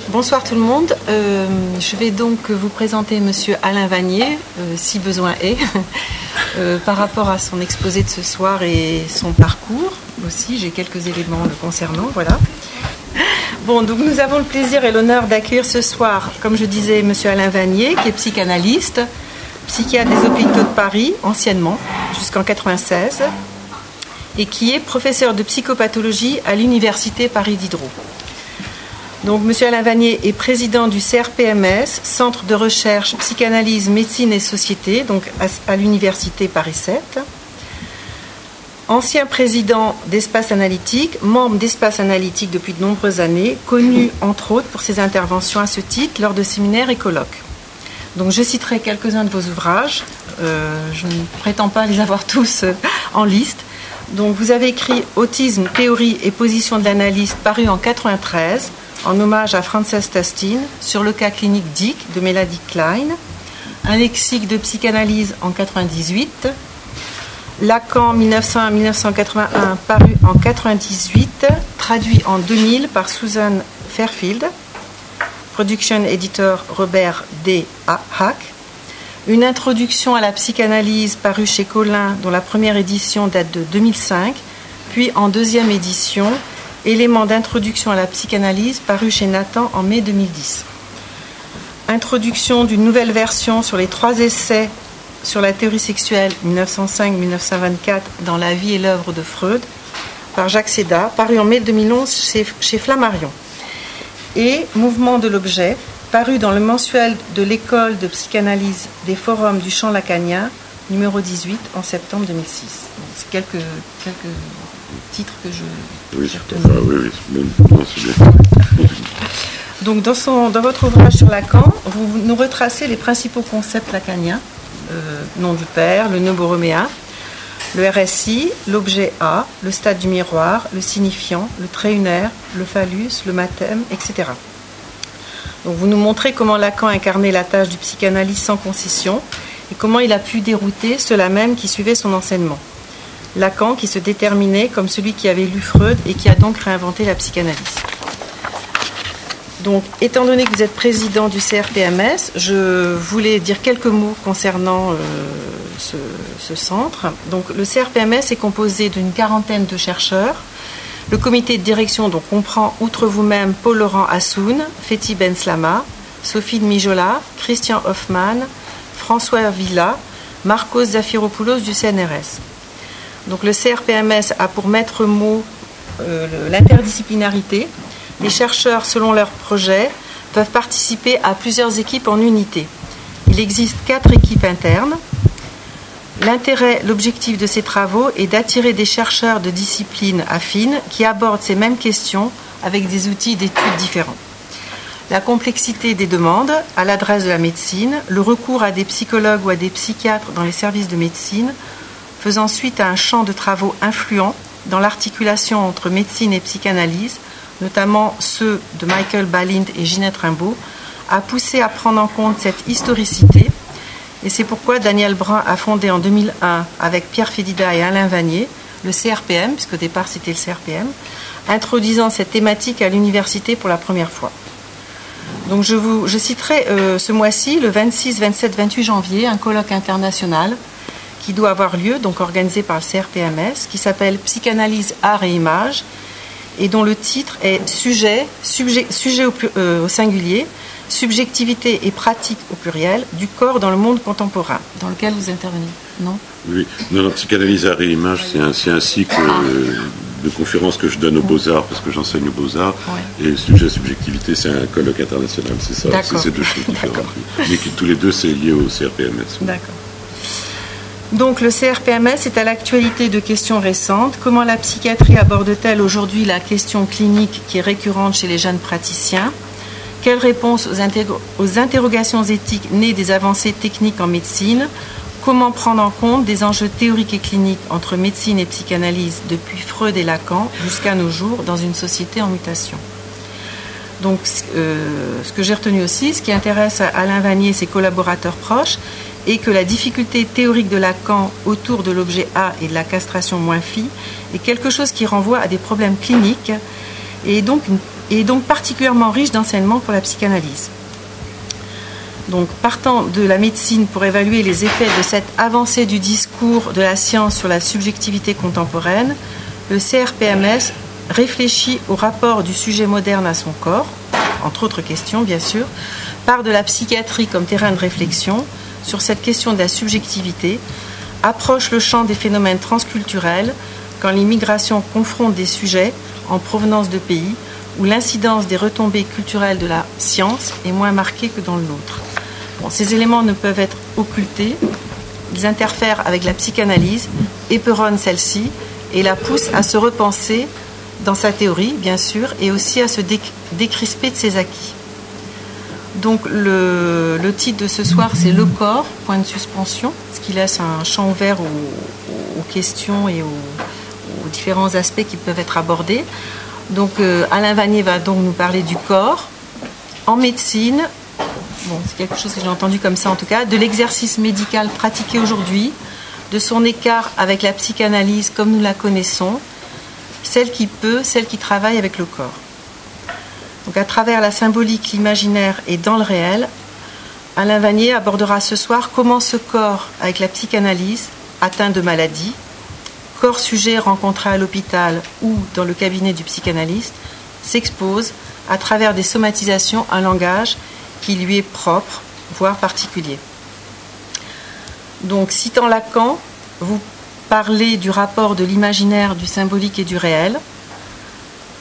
Bonsoir tout le monde. Je vais donc vous présenter Monsieur Alain Vanier, si besoin est, par rapport à son exposé de ce soir et son parcours aussi. J'ai quelques éléments le concernant, voilà. Bon, donc nous avons le plaisir et l'honneur d'accueillir ce soir, comme je disais, Monsieur Alain Vanier, qui est psychanalyste, psychiatre des Hôpitaux de Paris, anciennement, jusqu'en 96, et qui est professeur de psychopathologie à l'Université Paris Diderot. Donc, M. Alain Vanier est président du CRPMS, Centre de recherche psychanalyse, médecine et société, donc à l'Université Paris 7. Ancien président d'Espace Analytique, membre d'Espace Analytique depuis de nombreuses années, connu entre autres pour ses interventions à ce titre lors de séminaires et colloques. Donc, je citerai quelques-uns de vos ouvrages. Je ne prétends pas les avoir tous en liste. Donc, vous avez écrit Autisme, théorie et position de l'analyste, paru en 1993. En hommage à Frances Tastin, sur le cas clinique DIC de Mélanie Klein, un lexique de psychanalyse en 1998, Lacan 1900-1981, paru en 1998, traduit en 2000 par Susan Fairfield, production editor Robert D. Hack, une introduction à la psychanalyse parue chez Collin, dont la première édition date de 2005, puis en deuxième édition, Éléments d'introduction à la psychanalyse, paru chez Nathan en mai 2010. Introduction d'une nouvelle version sur les 3 essais sur la théorie sexuelle 1905-1924 dans la vie et l'œuvre de Freud, par Jacques Seda, paru en mai 2011 chez Flammarion. Et Mouvement de l'objet, paru dans le mensuel de l'école de psychanalyse des forums du champ lacanien, numéro 18, en septembre 2006. Donc, c'est quelques titres que j'ai retenus. C'est bien. Donc, dans votre ouvrage sur Lacan, vous nous retracez les principaux concepts lacaniens, nom du père, le nœud borroméen, le RSI, l'objet A, le stade du miroir, le signifiant, le trait unaire, le phallus, le mathème, etc. Donc, vous nous montrez comment Lacan incarnait la tâche du psychanalyste sans concession et comment il a pu dérouter ceux-là même qui suivaient son enseignement. Lacan qui se déterminait comme celui qui avait lu Freud et qui a donc réinventé la psychanalyse. Donc, étant donné que vous êtes président du CRPMS, je voulais dire quelques mots concernant ce centre. Donc, le CRPMS est composé d'une 40aine de chercheurs. Le comité de direction donc, comprend, outre vous-même, Paul-Laurent Assoun, Fethi Benslama, Sophie de Mijola, Christian Hoffman, François Villa, Marcos Zafiropoulos du CNRS. Donc le CRPMS a pour maître mot l'interdisciplinarité. Les chercheurs, selon leur projet, peuvent participer à plusieurs équipes en unité. Il existe 4 équipes internes. L'objectif de ces travaux est d'attirer des chercheurs de disciplines affines qui abordent ces mêmes questions avec des outils d'études différents. La complexité des demandes à l'adresse de la médecine, le recours à des psychologues ou à des psychiatres dans les services de médecine, faisant suite à un champ de travaux influents dans l'articulation entre médecine et psychanalyse, notamment ceux de Michael Balint et Ginette Rimbaud, a poussé à prendre en compte cette historicité. Et c'est pourquoi Daniel Brun a fondé en 2001, avec Pierre Fédida et Alain Vanier, le CRPM, puisqu'au départ c'était le CRPM, introduisant cette thématique à l'université pour la première fois. Donc je citerai ce mois-ci, le 26, 27, 28 janvier, un colloque international qui doit avoir lieu, donc organisé par le CRPMS, qui s'appelle Psychanalyse, art et image, et dont le titre est sujet au singulier, subjectivité et pratique au pluriel, du corps dans le monde contemporain, dans lequel vous intervenez, non ? Oui, non, psychanalyse, art et image, c'est un cycle de conférences que je donne aux Beaux-Arts, parce que j'enseigne aux Beaux-Arts, ouais. Et sujet subjectivité, c'est un colloque international, c'est ça, c'est ces 2 choses différentes. Mais tous les 2, c'est lié au CRPMS. D'accord. Donc le CRPMS est à l'actualité de questions récentes. Comment la psychiatrie aborde-t-elle aujourd'hui la question clinique qui est récurrente chez les jeunes praticiens ? Quelle réponse aux interrogations éthiques nées des avancées techniques en médecine ? Comment prendre en compte des enjeux théoriques et cliniques entre médecine et psychanalyse depuis Freud et Lacan jusqu'à nos jours dans une société en mutation ? Donc ce que j'ai retenu aussi, ce qui intéresse Alain Vanier et ses collaborateurs proches, et que la difficulté théorique de Lacan autour de l'objet A et de la castration moins phi est quelque chose qui renvoie à des problèmes cliniques et donc et est donc particulièrement riche d'enseignements pour la psychanalyse. Donc, partant de la médecine pour évaluer les effets de cette avancée du discours de la science sur la subjectivité contemporaine, le CRPMS réfléchit au rapport du sujet moderne à son corps, entre autres questions bien sûr, part de la psychiatrie comme terrain de réflexion sur cette question de la subjectivité, approche le champ des phénomènes transculturels quand les migrations confrontent des sujets en provenance de pays où l'incidence des retombées culturelles de la science est moins marquée que dans le nôtre. Bon, ces éléments ne peuvent être occultés, ils interfèrent avec la psychanalyse, éperonnent celle-ci et la poussent à se repenser dans sa théorie, bien sûr, et aussi à se décrisper de ses acquis. Donc le titre de ce soir, c'est Le corps, point de suspension, ce qui laisse un champ ouvert aux questions et aux différents aspects qui peuvent être abordés. Donc Alain Vanier va donc nous parler du corps en médecine. Bon, c'est quelque chose que j'ai entendu comme ça en tout cas, de l'exercice médical pratiqué aujourd'hui, de son écart avec la psychanalyse comme nous la connaissons, celle qui travaille avec le corps. Donc à travers la symbolique, l'imaginaire et dans le réel, Alain Vanier abordera ce soir comment ce corps, avec la psychanalyse, atteint de maladie, corps sujet rencontré à l'hôpital ou dans le cabinet du psychanalyste, s'expose à travers des somatisations un langage qui lui est propre, voire particulier. Donc, citant Lacan, vous parlez du rapport de l'imaginaire, du symbolique et du réel,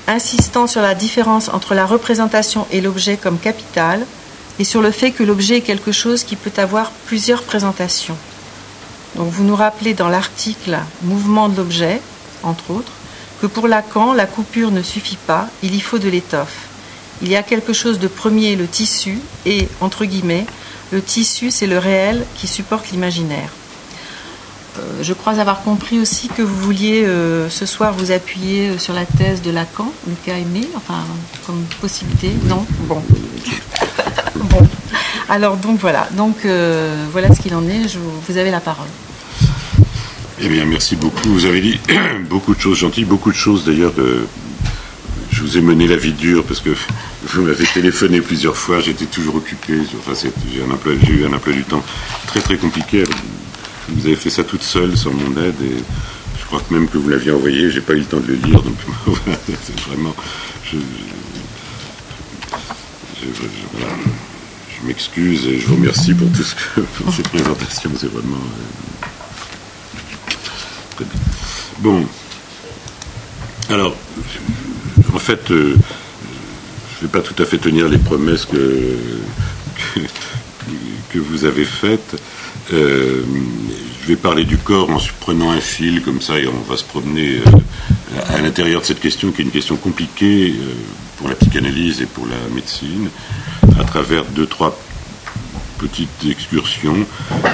insistant sur la différence entre la représentation et l'objet comme capital, et sur le fait que l'objet est quelque chose qui peut avoir plusieurs présentations. Donc, vous nous rappelez dans l'article « Mouvement de l'objet », entre autres, que pour Lacan, la coupure ne suffit pas, il y faut de l'étoffe. Il y a quelque chose de premier, le tissu, et, entre guillemets, le tissu, c'est le réel qui supporte l'imaginaire. Je crois avoir compris aussi que vous vouliez ce soir vous appuyer sur la thèse de Lacan, le cas aimé, enfin, comme possibilité. Non ? Bon. Bon. Alors, donc voilà. Donc, voilà ce qu'il en est. Vous avez la parole. Eh bien, merci beaucoup. Vous avez dit beaucoup de choses gentilles, beaucoup de choses d'ailleurs. Je vous ai mené la vie dure parce que vous m'avez téléphoné plusieurs fois, j'étais toujours occupé. Enfin, j'ai eu un emploi du temps très très compliqué. Vous avez fait ça toute seule, sans mon aide, et je crois que même que vous l'aviez envoyé, j'ai pas eu le temps de le lire, donc voilà, c'est vraiment. Voilà, je m'excuse et je vous remercie pour tout pour ces présentations, c'est vraiment très bien. Bon, alors. En fait, je ne vais pas tout à fait tenir les promesses que vous avez faites. Je vais parler du corps en prenant un fil comme ça et on va se promener à l'intérieur de cette question qui est une question compliquée pour la psychanalyse et pour la médecine à travers 2-3 petites excursions.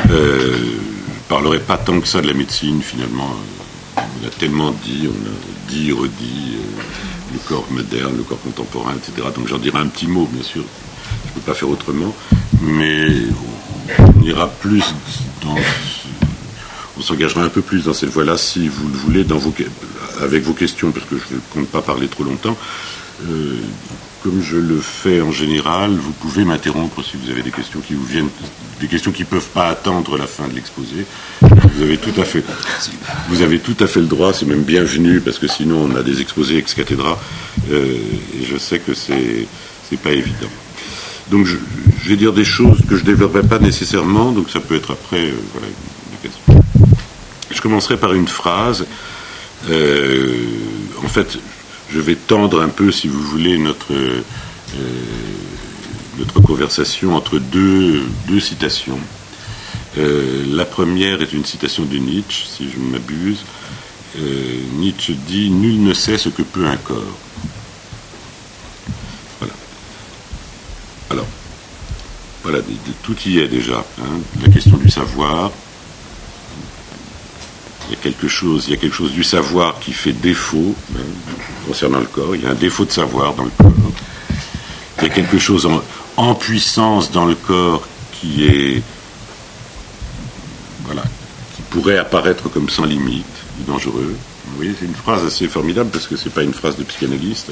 Je ne parlerai pas tant que ça de la médecine finalement. On a tellement dit, on a dit, redit, le corps moderne, le corps contemporain, etc. Donc j'en dirai un petit mot, bien sûr. Je ne peux pas faire autrement. Mais on ira plus on s'engagera un peu plus dans cette voie-là, si vous le voulez, avec vos questions, parce que je ne compte pas parler trop longtemps. Comme je le fais en général, vous pouvez m'interrompre si vous avez des questions qui vous viennent, des questions qui ne peuvent pas attendre la fin de l'exposé. Vous avez tout à fait le droit, c'est même bienvenu, parce que sinon on a des exposés ex cathedra, et je sais que c'est pas évident. Donc je vais dire des choses que je ne développerai pas nécessairement, donc ça peut être après, voilà, des questions. Je commencerai par une phrase. En fait, je vais tendre un peu, si vous voulez, notre conversation entre deux citations. La première est une citation de Nietzsche, si je ne m'abuse. Nietzsche dit « Nul ne sait ce que peut un corps ». Voilà. Alors, voilà, tout y est déjà. Hein, la question du savoir. Il y a quelque chose du savoir qui fait défaut concernant le corps. Il y a un défaut de savoir dans le corps. Il y a quelque chose en puissance dans le corps qui est, voilà, qui pourrait apparaître comme sans limite, dangereux. Oui, c'est une phrase assez formidable, parce que c'est pas une phrase de psychanalyste,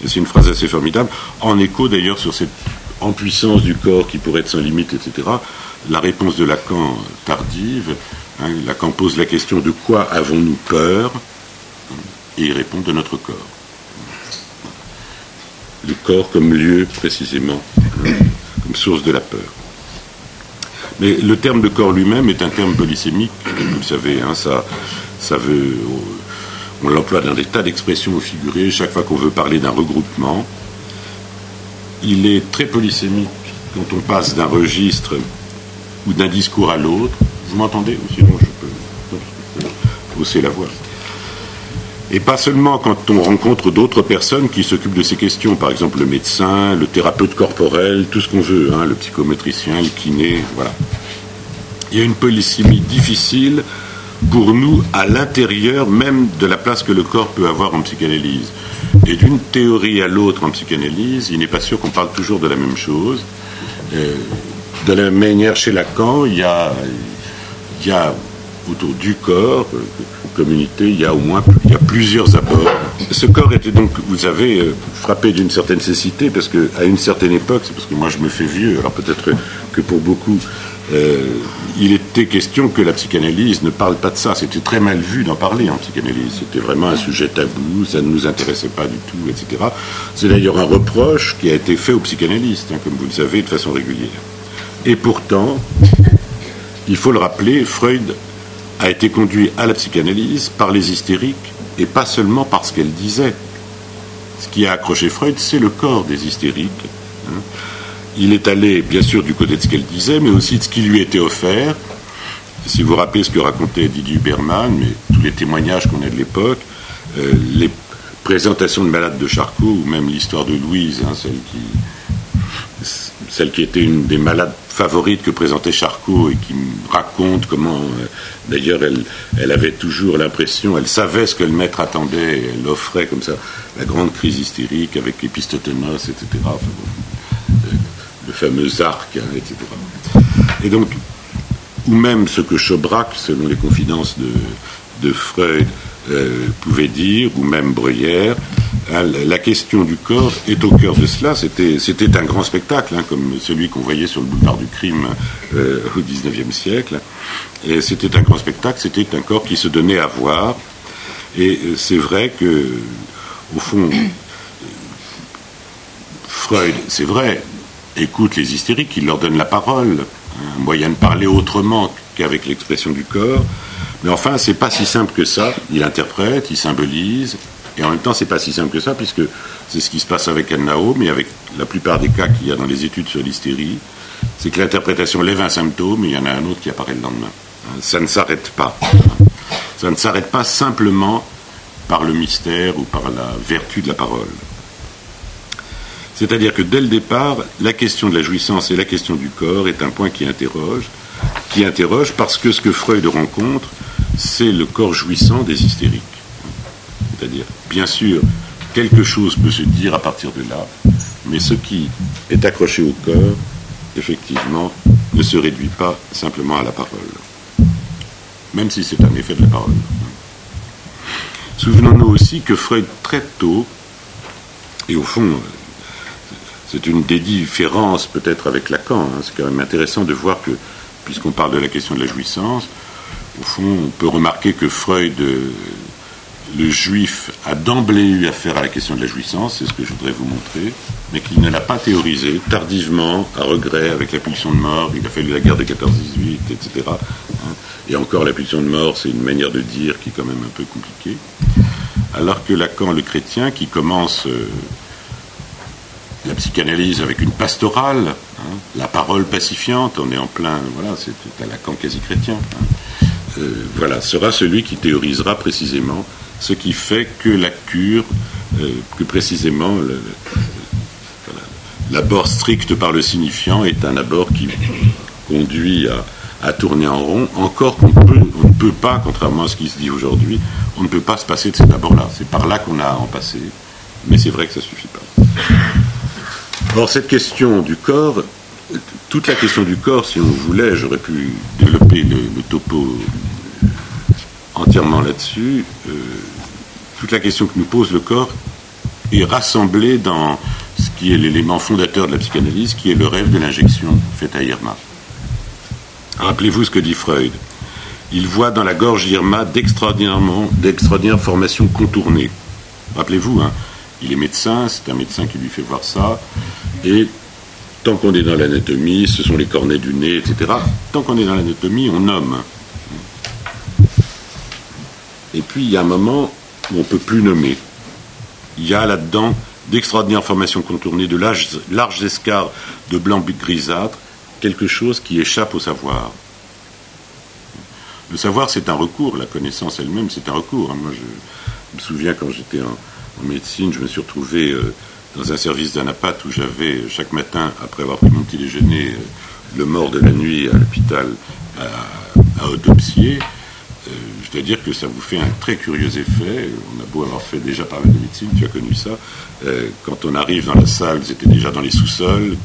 c'est une phrase assez formidable, en écho d'ailleurs sur cette empuissance du corps qui pourrait être sans limite, etc. La réponse de Lacan tardive, Lacan pose la question de quoi avons-nous peur, et il répond de notre corps. Le corps comme lieu, précisément, comme source de la peur. Mais le terme de corps lui-même est un terme polysémique, vous le savez, ça veut... On l'emploie dans des tas d'expressions au figuré, chaque fois qu'on veut parler d'un regroupement. Il est très polysémique quand on passe d'un registre ou d'un discours à l'autre. Vous m'entendez? Ou sinon je peux hausser la voix. Et pas seulement quand on rencontre d'autres personnes qui s'occupent de ces questions, par exemple le médecin, le thérapeute corporel, tout ce qu'on veut, le psychométricien, le kiné, voilà. Il y a une polysémie difficile pour nous à l'intérieur même de la place que le corps peut avoir en psychanalyse. Et d'une théorie à l'autre en psychanalyse, il n'est pas sûr qu'on parle toujours de la même chose. De la même manière, chez Lacan, il y a autour du corps, communauté, il y a plusieurs apports. Ce corps était donc, vous savez, frappé d'une certaine cécité, parce qu'à une certaine époque, c'est parce que moi je me fais vieux, alors peut-être que pour beaucoup, il était question que la psychanalyse ne parle pas de ça. C'était très mal vu d'en parler en psychanalyse. C'était vraiment un sujet tabou, ça ne nous intéressait pas du tout, etc. C'est d'ailleurs un reproche qui a été fait aux psychanalystes, comme vous le savez, de façon régulière. Et pourtant, il faut le rappeler, Freud a été conduit à la psychanalyse par les hystériques, et pas seulement par ce qu'elle disait. Ce qui a accroché Freud, c'est le corps des hystériques. Il est allé, bien sûr, du côté de ce qu'elle disait, mais aussi de ce qui lui était offert. Si vous vous rappelez ce que racontait Didier Huberman, mais tous les témoignages qu'on a de l'époque, les présentations de malades de Charcot, ou même l'histoire de Louise, celle qui était une des malades favorites que présentait Charcot, et qui raconte comment, d'ailleurs, elle avait toujours l'impression, elle savait ce que le maître attendait, et elle offrait comme ça la grande crise hystérique avec Épistothénos, etc. Enfin, le fameux arc, etc. Et donc, ou même ce que Chobrac, selon les confidences de Freud, pouvait dire, ou même Breuillère, la question du corps est au cœur de cela. C'était un grand spectacle, comme celui qu'on voyait sur le boulevard du crime au XIXe siècle. Et c'était un grand spectacle, c'était un corps qui se donnait à voir. Et c'est vrai que, au fond, Freud, c'est vrai, écoute les hystériques, il leur donne la parole, un moyen de parler autrement qu'avec l'expression du corps. Mais enfin, c'est pas si simple que ça. Il interprète, il symbolise, et en même temps, c'est pas si simple que ça, puisque c'est ce qui se passe avec Anne-Nahom, et avec la plupart des cas qu'il y a dans les études sur l'hystérie, c'est que l'interprétation lève un symptôme, et il y en a un autre qui apparaît le lendemain. Ça ne s'arrête pas. Ça ne s'arrête pas simplement par le mystère ou par la vertu de la parole. C'est-à-dire que dès le départ, la question de la jouissance et la question du corps est un point qui interroge parce que ce que Freud rencontre, c'est le corps jouissant des hystériques. C'est-à-dire, bien sûr, quelque chose peut se dire à partir de là, mais ce qui est accroché au corps, effectivement, ne se réduit pas simplement à la parole. Même si c'est un effet de la parole. Souvenons-nous aussi que Freud, très tôt, et au fond, c'est une des différences peut-être avec Lacan, c'est quand même intéressant de voir que, puisqu'on parle de la question de la jouissance, au fond, on peut remarquer que Freud, le juif, a d'emblée eu affaire à la question de la jouissance, c'est ce que je voudrais vous montrer, mais qu'il ne l'a pas théorisé, tardivement, à regret, avec la pulsion de mort, il a fallu la guerre de 14-18, etc. Et encore, la pulsion de mort, c'est une manière de dire qui est quand même un peu compliquée. Alors que Lacan, le chrétien, qui commence la psychanalyse avec une pastorale, la parole pacifiante, on est en plein, voilà, c'est un Lacan quasi chrétien, voilà, sera celui qui théorisera précisément ce qui fait que la cure, que précisément l'abord strict par le signifiant est un abord qui conduit à tourner en rond, encore qu'on ne peut pas, contrairement à ce qui se dit aujourd'hui, on ne peut pas se passer de cet abord-là. C'est par là qu'on a à en passer, mais c'est vrai que ça ne suffit pas. Or, cette question du corps, toute la question du corps, si on voulait, j'aurais pu développer le topo entièrement là-dessus, toute la question que nous pose le corps est rassemblée dans ce qui est l'élément fondateur de la psychanalyse, qui est le rêve de l'injection faite à Irma. Rappelez-vous ce que dit Freud. Il voit dans la gorge d'Irma d'extraordinaires formations contournées. Rappelez-vous, hein, il est médecin, c'est un médecin qui lui fait voir ça, et tant qu'on est dans l'anatomie, ce sont les cornets du nez, etc. Tant qu'on est dans l'anatomie, on nomme. Et puis, il y a un moment où on ne peut plus nommer. Il y a là-dedans d'extraordinaires formations contournées, de larges escarres de blanc grisâtre, quelque chose qui échappe au savoir. Le savoir, c'est un recours. La connaissance elle-même, c'est un recours. Moi, je me souviens, quand j'étais en médecine, je me suis retrouvé dans un service d'anapathe où j'avais, chaque matin, après avoir pris mon petit déjeuner, le mort de la nuit à l'hôpital à autopsier. Je dois dire que ça vous fait un très curieux effet. On a beau avoir fait déjà pas mal de médecine, tu as connu ça. Quand on arrive dans la salle, vous étiez déjà dans les sous-sols.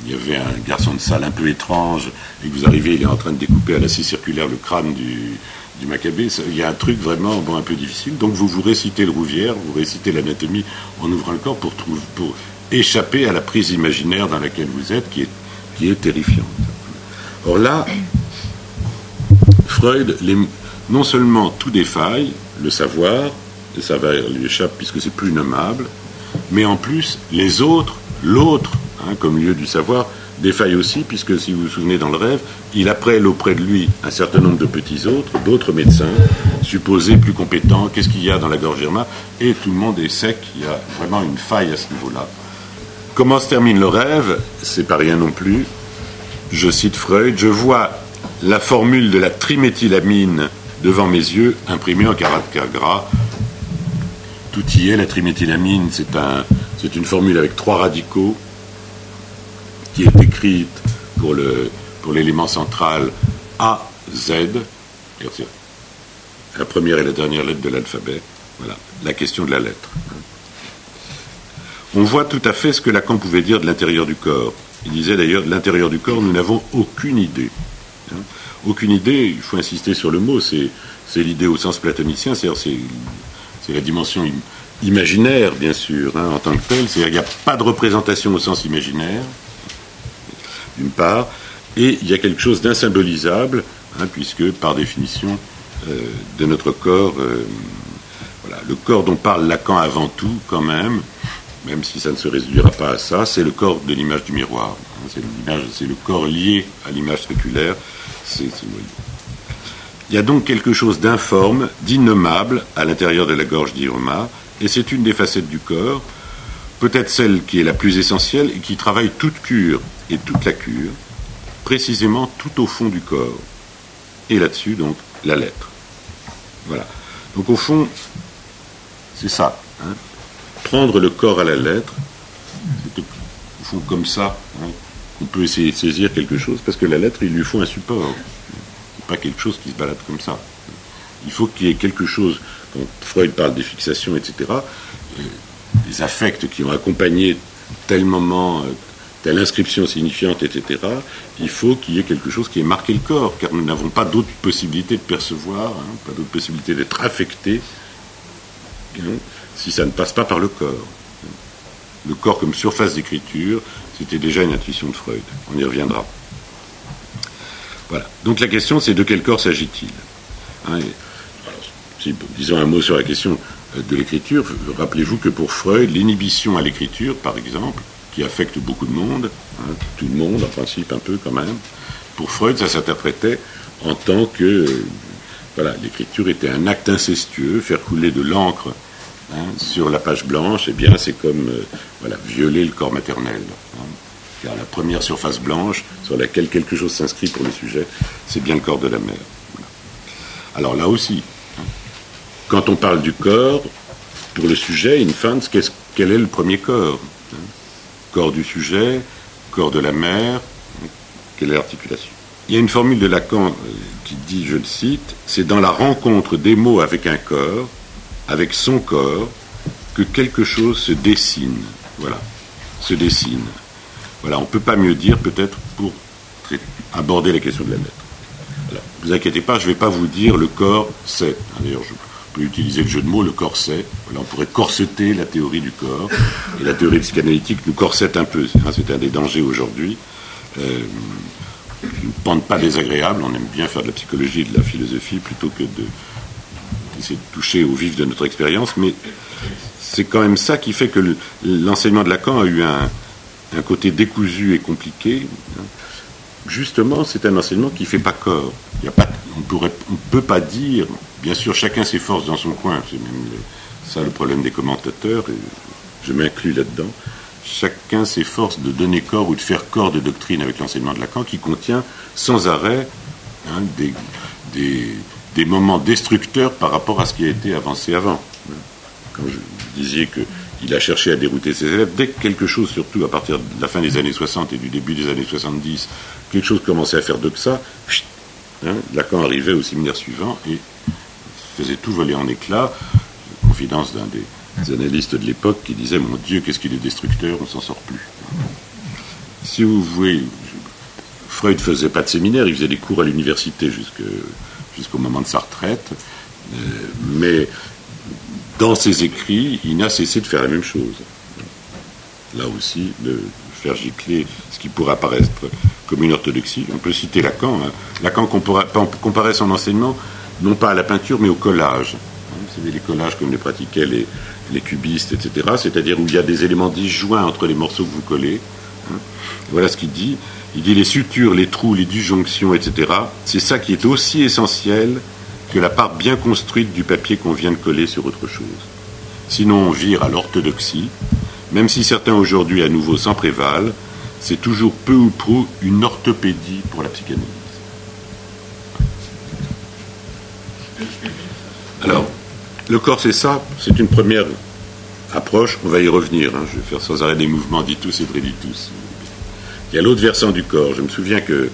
Il y avait un garçon de salle un peu étrange, et que vous arrivez, il est en train de découper à la scie circulaire le crâne du Maccabée. Il y a un truc vraiment un peu difficile. Donc vous récitez le Rouvière, vous récitez l'anatomie en ouvrant le corps pour échapper à la prise imaginaire dans laquelle vous êtes, qui est terrifiante. Or là, Freud, non seulement tout défaille, le savoir lui échappe puisque c'est plus nommable, mais en plus les autres, l'autre, comme lieu du savoir, défaille aussi, puisque si vous vous souvenez dans le rêve, il appelle auprès de lui un certain nombre de petits autres, d'autres médecins, supposés plus compétents, qu'est-ce qu'il y a dans la gorge d'Irma, et tout le monde est sec, il y a vraiment une faille à ce niveau-là. Comment se termine le rêve? C'est pas rien non plus. Je cite Freud, je vois la formule de la triméthylamine devant mes yeux, imprimée en caractère gras. Tout y est, la triméthylamine, c'est une formule avec 3 radicaux, qui est écrite pour l'élément central A, Z, la première et la dernière lettre de l'alphabet. Voilà, la question de la lettre. On voit tout à fait ce que Lacan pouvait dire de l'intérieur du corps. Il disait d'ailleurs, de l'intérieur du corps, nous n'avons aucune idée. Aucune idée, il faut insister sur le mot, c'est l'idée au sens platonicien, c'est la dimension imaginaire, bien sûr, en tant que telle. C'est-à-dire qu'il n'y a pas de représentation au sens imaginaire, d'une part, et il y a quelque chose d'insymbolisable, puisque, par définition, de notre corps, voilà, le corps dont parle Lacan avant tout, quand même si ça ne se réduira pas à ça, c'est le corps de l'image du miroir. C'est le corps lié à l'image spéculaire. Il y a donc quelque chose d'informe, d'innommable à l'intérieur de la gorge d'Irma, et c'est une des facettes du corps, peut-être celle qui est la plus essentielle et qui travaille toute cure et toute la cure, précisément tout au fond du corps. Et là-dessus, donc, la lettre. Voilà. Donc, au fond, c'est ça. Prendre le corps à la lettre, c'est au fond comme ça, qu'on peut essayer de saisir quelque chose, parce que la lettre, il lui faut un support. C'est pas quelque chose qui se balade comme ça. Il faut qu'il y ait quelque chose, quand Freud parle des fixations, etc., des affects qui ont accompagné tel moment, telle inscription signifiante, etc., il faut qu'il y ait quelque chose qui ait marqué le corps, car nous n'avons pas d'autre possibilité de percevoir, pas d'autre possibilité d'être affecté, si ça ne passe pas par le corps. Le corps comme surface d'écriture, c'était déjà une intuition de Freud. On y reviendra. Voilà. Donc la question, c'est de quel corps s'agit-il? Disons un mot sur la question de l'écriture. Rappelez-vous que pour Freud, l'inhibition à l'écriture, par exemple, qui affecte beaucoup de monde, tout le monde en principe un peu quand même, pour Freud, ça s'interprétait en tant que l'écriture était un acte incestueux, faire couler de l'encre sur la page blanche, c'est comme violer le corps maternel. Car la première surface blanche sur laquelle quelque chose s'inscrit pour le sujet, c'est bien le corps de la mère. Voilà. Alors là aussi, quand on parle du corps, pour le sujet, Infants, quel est le premier corps? Corps du sujet, corps de la mère, quelle est l'articulation? Il y a une formule de Lacan qui dit, je le cite, c'est dans la rencontre des mots avec un corps, avec son corps, que quelque chose se dessine. Voilà, se dessine. Voilà, on ne peut pas mieux dire peut-être pour aborder la question de la lettre. Alors, ne vous inquiétez pas, je ne vais pas vous dire le corps c'est. D'ailleurs, je peut utiliser le jeu de mots, le corset. Voilà, on pourrait corseter la théorie du corps. Et la théorie psychanalytique nous corsette un peu. C'est un des dangers aujourd'hui. Une pente pas désagréable. On aime bien faire de la psychologie et de la philosophie plutôt que d'essayer de toucher au vif de notre expérience. Mais c'est quand même ça qui fait que l'enseignement de Lacan a eu un côté décousu et compliqué. Justement, c'est un enseignement qui ne fait pas corps. On ne peut pas dire, bien sûr, chacun s'efforce dans son coin, c'est même ça le problème des commentateurs, et je m'inclus là-dedans. Chacun s'efforce de donner corps ou de faire corps de doctrine avec l'enseignement de Lacan qui contient sans arrêt des moments destructeurs par rapport à ce qui a été avancé avant. Quand je disais qu'il a cherché à dérouter ses élèves, dès que quelque chose, surtout à partir de la fin des années 60 et du début des années 70, quelque chose commençait à faire doxa, Lacan arrivait au séminaire suivant et faisait tout voler en éclats. Confidence d'un des analystes de l'époque qui disait « Mon Dieu, qu'est-ce qu'il est destructeur, on s'en sort plus ». Si vous voulez, Freud faisait pas de séminaire, il faisait des cours à l'université jusqu'au moment de sa retraite, mais dans ses écrits, il n'a cessé de faire la même chose. Là aussi, de faire gicler ce qui pourrait apparaître comme une orthodoxie. On peut citer Lacan. Lacan comparait son enseignement non pas à la peinture, mais au collage. Vous savez, les collages comme les pratiquaient les cubistes, etc., c'est-à-dire où il y a des éléments disjoints entre les morceaux que vous collez. Voilà ce qu'il dit. Il dit les sutures, les trous, les disjonctions, etc., c'est ça qui est aussi essentiel que la part bien construite du papier qu'on vient de coller sur autre chose. Sinon, on vire à l'orthodoxie, même si certains aujourd'hui à nouveau s'en prévalent, c'est toujours peu ou prou une orthopédie pour la psychanalyse. Alors, le corps, c'est ça, c'est une première approche, on va y revenir, je vais faire sans arrêt des mouvements ditus et breditus. Il y a l'autre versant du corps. Je me souviens que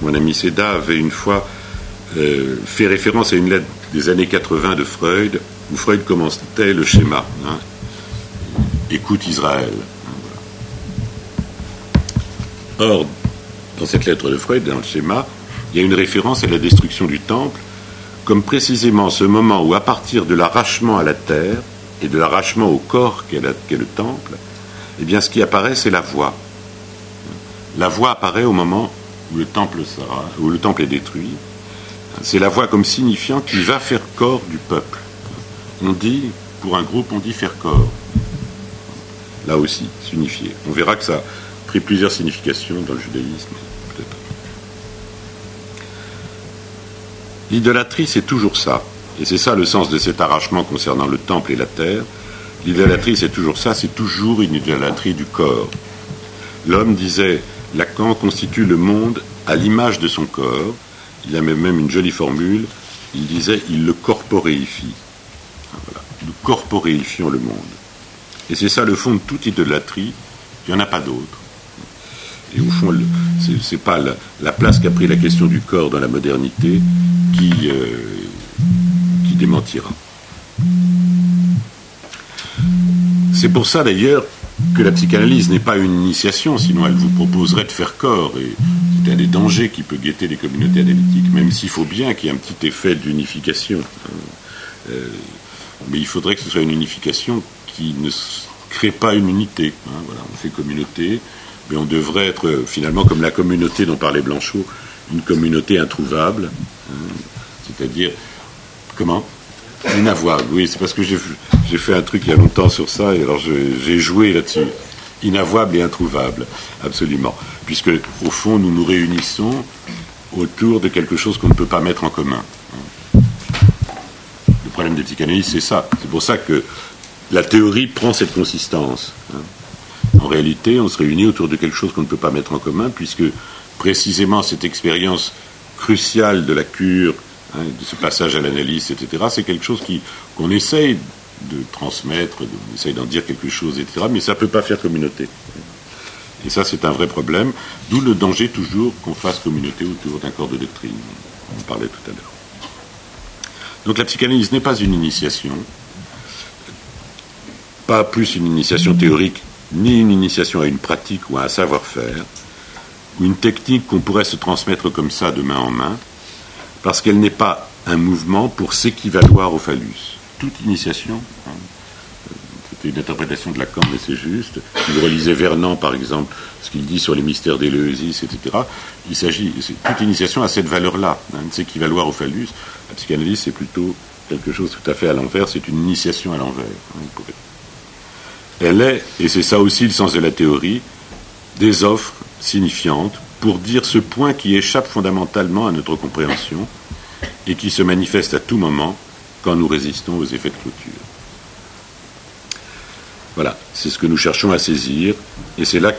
mon ami Seda avait une fois fait référence à une lettre des années 80 de Freud, où Freud commençait le schéma. Écoute Israël. Or, dans cette lettre de Freud, dans le schéma, il y a une référence à la destruction du temple, comme précisément ce moment où, à partir de l'arrachement à la terre et de l'arrachement au corps qu'est le temple, eh bien, ce qui apparaît, c'est la voix. La voix apparaît au moment où le temple est détruit. C'est la voix comme signifiant qui va faire corps du peuple. On dit, pour un groupe, on dit faire corps. Là aussi, s'unifier. On verra que ça a pris plusieurs significations dans le judaïsme. Peut-être. L'idolâtrie, c'est toujours ça. Et c'est ça le sens de cet arrachement concernant le temple et la terre. L'idolâtrie, c'est toujours ça, c'est toujours une idolâtrie du corps. L'homme, disait Lacan, constitue le monde à l'image de son corps. Il a même une jolie formule. Il disait, il le corporéifie. Voilà. Nous corporéifions le monde. Et c'est ça le fond de toute idolâtrie. Il n'y en a pas d'autre. Et au fond, c'est pas la place qu'a pris la question du corps dans la modernité qui démentira. C'est pour ça d'ailleurs que la psychanalyse n'est pas une initiation, sinon elle vous proposerait de faire corps. Et c'est un des dangers qui peut guetter les communautés analytiques, même s'il faut bien qu'il y ait un petit effet d'unification. Mais il faudrait que ce soit une unification qui ne crée pas une unité. Voilà, on fait communauté, mais on devrait être finalement comme la communauté dont parlait Blanchot, une communauté introuvable, c'est-à-dire, comment ? Inavouable, oui, c'est parce que j'ai fait un truc il y a longtemps sur ça, et alors j'ai joué là-dessus. Inavouable et introuvable, absolument. Puisque, au fond, nous nous réunissons autour de quelque chose qu'on ne peut pas mettre en commun. Le problème des psychanalystes, c'est ça. C'est pour ça que la théorie prend cette consistance. En réalité, on se réunit autour de quelque chose qu'on ne peut pas mettre en commun, puisque, précisément, cette expérience cruciale de la cure, de ce passage à l'analyse, etc., c'est quelque chose qu'on essaye de transmettre, on essaye d'en dire quelque chose, etc., mais ça ne peut pas faire communauté. Et ça, c'est un vrai problème, d'où le danger toujours qu'on fasse communauté autour d'un corps de doctrine. On en parlait tout à l'heure. Donc la psychanalyse n'est pas une initiation, pas plus une initiation théorique, ni une initiation à une pratique ou à un savoir-faire, ou une technique qu'on pourrait se transmettre comme ça de main en main, parce qu'elle n'est pas un mouvement pour s'équivaloir au phallus. toute initiation, c'était une interprétation de Lacan, mais c'est juste, si vous relisez Vernant, par exemple, ce qu'il dit sur les mystères d'Éleusis, etc., toute initiation a cette valeur-là, de s'équivaloir au phallus. La psychanalyse, c'est plutôt quelque chose tout à fait à l'envers, c'est une initiation à l'envers. Elle est, et c'est ça aussi le sens de la théorie, des offres signifiantes pour dire ce point qui échappe fondamentalement à notre compréhension et qui se manifeste à tout moment quand nous résistons aux effets de clôture. Voilà, c'est ce que nous cherchons à saisir, et c'est là que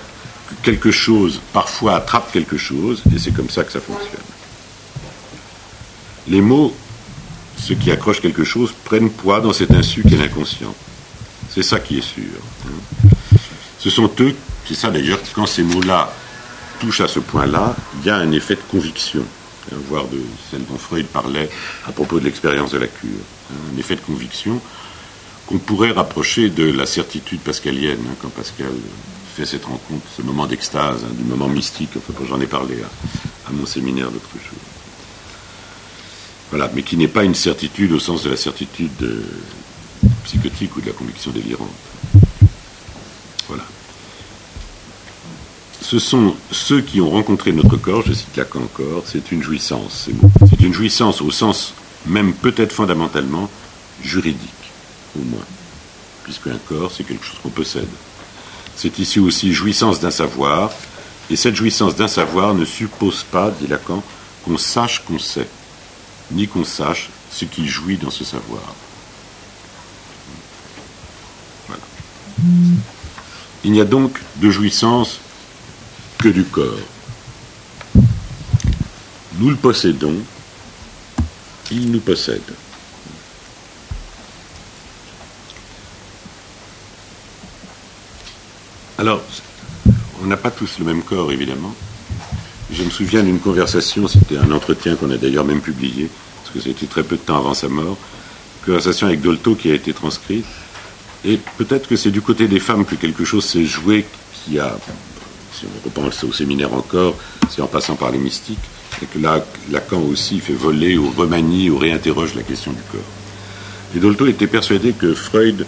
quelque chose, parfois, attrape quelque chose, et c'est comme ça que ça fonctionne. Les mots, ceux qui accrochent quelque chose, prennent poids dans cet insu qu'est l'inconscient. C'est ça qui est sûr. Ce sont eux, c'est ça d'ailleurs, quand ces mots-là touchent à ce point-là, il y a un effet de conviction, voire de celle dont Freud parlait à propos de l'expérience de la cure. Un effet de conviction qu'on pourrait rapprocher de la certitude pascalienne, quand Pascal fait cette rencontre, ce moment d'extase, du moment mystique, enfin, j'en ai parlé à mon séminaire l'autre jour. Voilà, mais qui n'est pas une certitude au sens de la certitude psychotique ou de la conviction délirante. Voilà. Ce sont ceux qui ont rencontré notre corps, je cite Lacan encore, c'est une jouissance, ces mots. C'est une jouissance au sens même peut-être fondamentalement juridique, au moins, puisque un corps, c'est quelque chose qu'on possède. C'est ici aussi jouissance d'un savoir, et cette jouissance d'un savoir ne suppose pas, dit Lacan, qu'on sache qu'on sait, ni qu'on sache ce qui jouit dans ce savoir. Voilà. Il n'y a donc de jouissance que du corps. Nous le possédons, il nous possède. Alors, on n'a pas tous le même corps, évidemment. Je me souviens d'une conversation, c'était un entretien qu'on a d'ailleurs même publié, parce que c'était très peu de temps avant sa mort, une conversation avec Dolto qui a été transcrite, et peut-être que c'est du côté des femmes que quelque chose s'est joué qui a, si on repense au séminaire encore, c'est en passant par les mystiques, et que là, Lacan aussi fait voler ou remanie ou réinterroge la question du corps. Et Dolto était persuadé que Freud,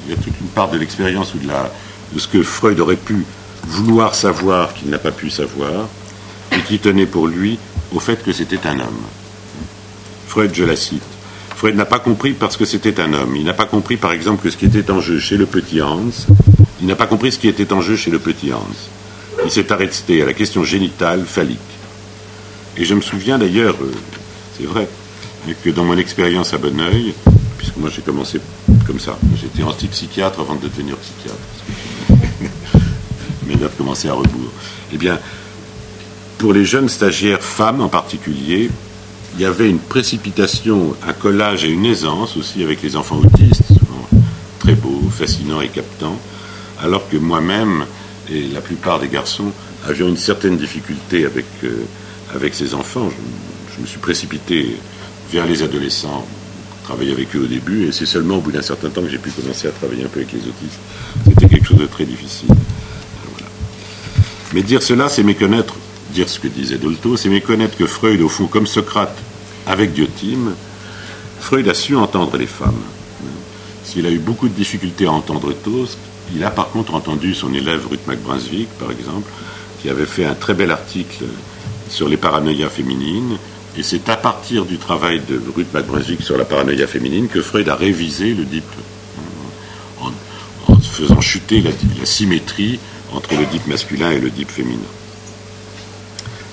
il y a toute une part de l'expérience ou de ce que Freud aurait pu vouloir savoir qu'il n'a pas pu savoir, et qui tenait pour lui au fait que c'était un homme. Freud, je la cite, Freud n'a pas compris parce que c'était un homme. Il n'a pas compris, par exemple, que ce qui était en jeu chez le petit Hans, il n'a pas compris ce qui était en jeu chez le petit Hans. Il s'est arrêté à la question génitale, phallique. Et je me souviens d'ailleurs, c'est vrai, que dans mon expérience à Bonneuil, puisque moi j'ai commencé comme ça, j'étais antipsychiatre avant de devenir psychiatre. Mes notes commençaient à rebours. Eh bien, pour les jeunes stagiaires femmes en particulier, il y avait une précipitation, un collage et une aisance aussi avec les enfants autistes, souvent très beaux, fascinants et captants, alors que moi-même et la plupart des garçons avions une certaine difficulté avec ces enfants. Je me suis précipité vers les adolescents, travailler avec eux au début, et c'est seulement au bout d'un certain temps que j'ai pu commencer à travailler un peu avec les autistes. C'était quelque chose de très difficile. Voilà. Mais dire cela, c'est méconnaître, dire ce que disait Dolto, c'est méconnaître que Freud, au fond, comme Socrate avec Diotime, Freud a su entendre les femmes. S'il a eu beaucoup de difficultés à entendre Tosk, il a par contre entendu son élève Ruth McBrunswick, par exemple, qui avait fait un très bel article sur les paranoïas féminines, et c'est à partir du travail de Ruth McBrunswick sur la paranoïa féminine que Freud a révisé l'Oedipe, en faisant chuter la symétrie entre l'Oedipe masculin et l'Oedipe féminin.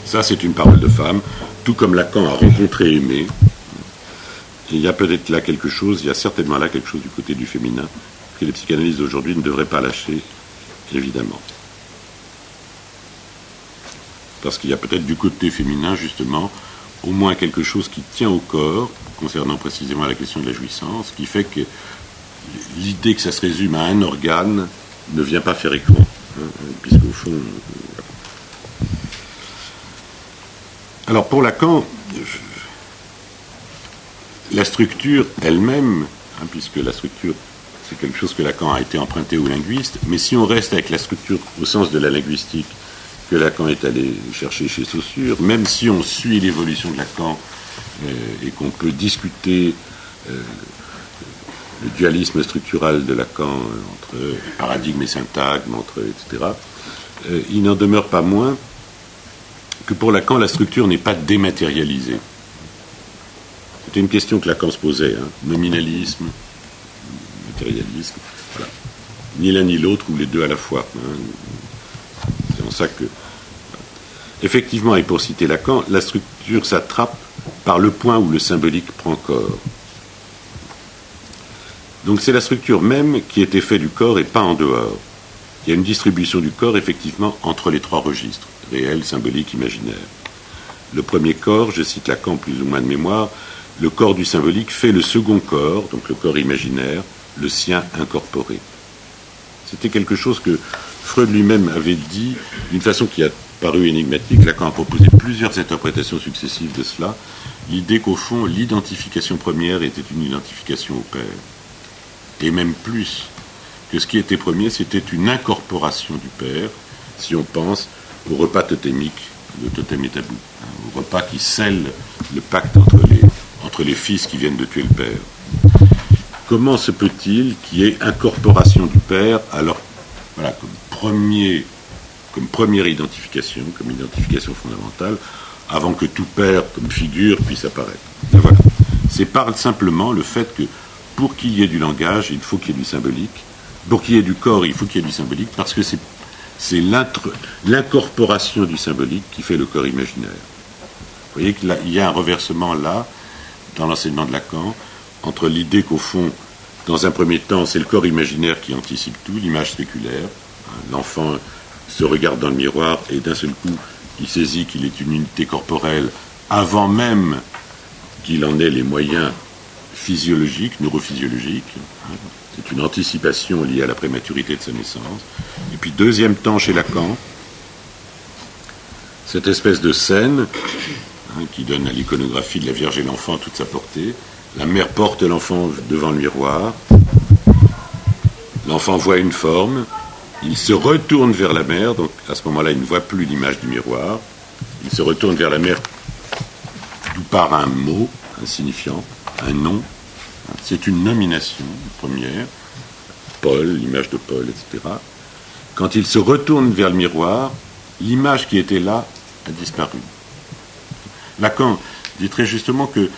Ça, c'est une parole de femme, tout comme Lacan a rencontré et aimé. Et il y a peut-être là quelque chose, il y a certainement là quelque chose du côté du féminin que les psychanalystes d'aujourd'hui ne devraient pas lâcher, évidemment. Parce qu'il y a peut-être du côté féminin, justement, au moins quelque chose qui tient au corps, concernant précisément la question de la jouissance, qui fait que l'idée que ça se résume à un organe ne vient pas faire écran, puisqu'au fond... Alors pour Lacan, la structure elle-même, puisque la structure c'est quelque chose que Lacan a été emprunté aux linguistes, mais si on reste avec la structure au sens de la linguistique que Lacan est allé chercher chez Saussure, même si on suit l'évolution de Lacan et qu'on peut discuter dualisme structural de Lacan entre paradigme et syntagme, etc., il n'en demeure pas moins que pour Lacan, la structure n'est pas dématérialisée. C'était une question que Lacan se posait, nominalisme, matérialisme, voilà. Ni l'un ni l'autre, ou les deux à la fois. C'est en ça que... Effectivement, et pour citer Lacan, la structure s'attrape par le point où le symbolique prend corps. Donc c'est la structure même qui est effet du corps et pas en dehors. Il y a une distribution du corps, effectivement, entre les trois registres, réel, symbolique, imaginaire. Le premier corps, je cite Lacan plus ou moins de mémoire, le corps du symbolique fait le second corps, donc le corps imaginaire, le sien incorporé. C'était quelque chose que Freud lui-même avait dit d'une façon qui a paru énigmatique. Lacan a proposé plusieurs interprétations successives de cela. L'idée qu'au fond, l'identification première était une identification au père. Et même plus, que ce qui était premier, c'était une incorporation du père, si on pense au repas totémique de Totem et Tabou, au repas qui scelle le pacte entre les fils qui viennent de tuer le père. Comment se peut-il qu'il y ait incorporation du père, alors, voilà, comme première identification, comme identification fondamentale, avant que tout père, comme figure, puisse apparaître. Et voilà. C'est par simplement le fait que pour qu'il y ait du langage, il faut qu'il y ait du symbolique. Pour qu'il y ait du corps, il faut qu'il y ait du symbolique, parce que c'est l'incorporation du symbolique qui fait le corps imaginaire. Vous voyez qu'il y a un reversement là, dans l'enseignement de Lacan, entre l'idée qu'au fond, dans un premier temps, c'est le corps imaginaire qui anticipe tout, l'image spéculaire. L'enfant se regarde dans le miroir et d'un seul coup, il saisit qu'il est une unité corporelle avant même qu'il en ait les moyens physiologiques, neurophysiologiques. C'est une anticipation liée à la prématurité de sa naissance. Et puis, deuxième temps chez Lacan, cette espèce de scène qui donne à l'iconographie de la Vierge et l'enfant toute sa portée. La mère porte l'enfant devant le miroir. L'enfant voit une forme. Il se retourne vers la mère. Donc, à ce moment-là, il ne voit plus l'image du miroir. Il se retourne vers la mère, d'où part un mot, un signifiant, un nom. C'est une nomination première. Paul, l'image de Paul, etc. Quand il se retourne vers le miroir, l'image qui était là a disparu. Lacan dit très justement que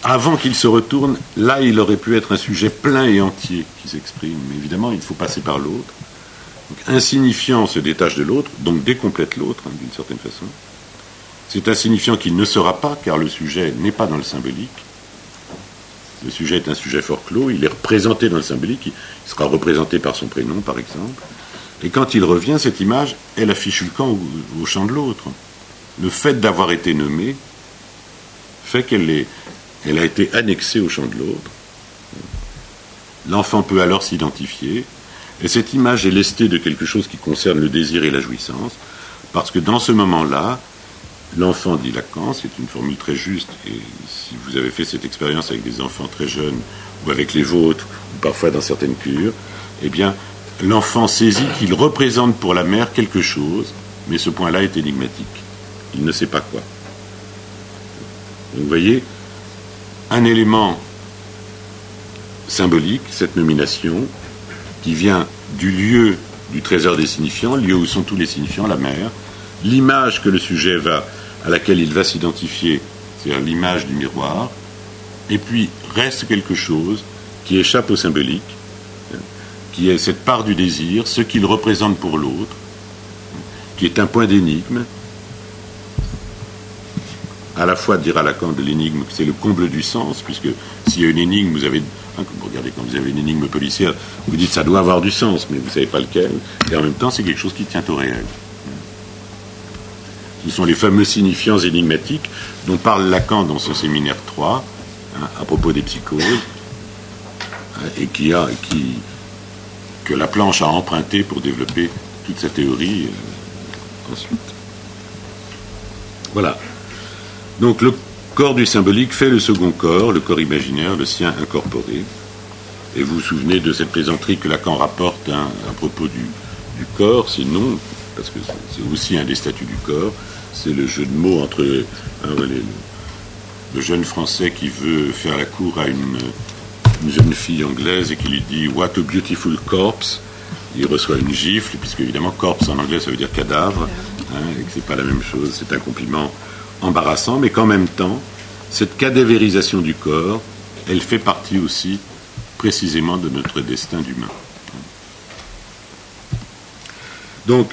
avant qu'il se retourne, là il aurait pu être un sujet plein et entier qui s'exprime. Mais évidemment, il faut passer par l'autre. Donc, un signifiant se détache de l'autre, donc décomplète l'autre, d'une certaine façon. C'est un signifiant qui ne sera pas, car le sujet n'est pas dans le symbolique. Le sujet est un sujet fort clos, il est représenté dans le symbolique, il sera représenté par son prénom, par exemple. Et quand il revient, cette image, elle affiche le camp au champ de l'autre. Le fait d'avoir été nommée fait qu'elle a été annexée au champ de l'autre. L'enfant peut alors s'identifier, et cette image est lestée de quelque chose qui concerne le désir et la jouissance, parce que dans ce moment-là, l'enfant, dit Lacan, c'est une formule très juste, et si vous avez fait cette expérience avec des enfants très jeunes, ou avec les vôtres, ou parfois dans certaines cures, eh bien, l'enfant saisit qu'il représente pour la mère quelque chose, mais ce point-là est énigmatique. Il ne sait pas quoi. Donc vous voyez, un élément symbolique, cette nomination, qui vient du lieu du trésor des signifiants, lieu où sont tous les signifiants, la mère, l'image que le sujet à laquelle il va s'identifier, c'est-à-dire l'image du miroir, et puis reste quelque chose qui échappe au symbolique, qui est cette part du désir, ce qu'il représente pour l'autre, qui est un point d'énigme, à la fois, dira Lacan, de l'énigme, c'est le comble du sens, puisque s'il y a une énigme, vous avez, regardez, quand vous avez une énigme policière, vous dites ça doit avoir du sens, mais vous ne savez pas lequel, et en même temps, c'est quelque chose qui tient au réel. Ce sont les fameux signifiants énigmatiques dont parle Lacan dans son séminaire 3, à propos des psychoses, et que la planche a emprunté pour développer toute sa théorie ensuite. Voilà. Donc le corps du symbolique fait le second corps, le corps imaginaire, le sien incorporé. Et vous vous souvenez de cette plaisanterie que Lacan rapporte à propos du corps, sinon, parce que c'est aussi un des statuts du corps, c'est le jeu de mots entre le jeune Français qui veut faire la cour à une une jeune fille anglaise et qui lui dit « What a beautiful corpse ». Il reçoit une gifle, puisque évidemment corpse en anglais ça veut dire cadavre, et que c'est pas la même chose, c'est un compliment embarrassant, mais qu'en même temps, cette cadavérisation du corps, elle fait partie aussi précisément de notre destin d'humain. Donc,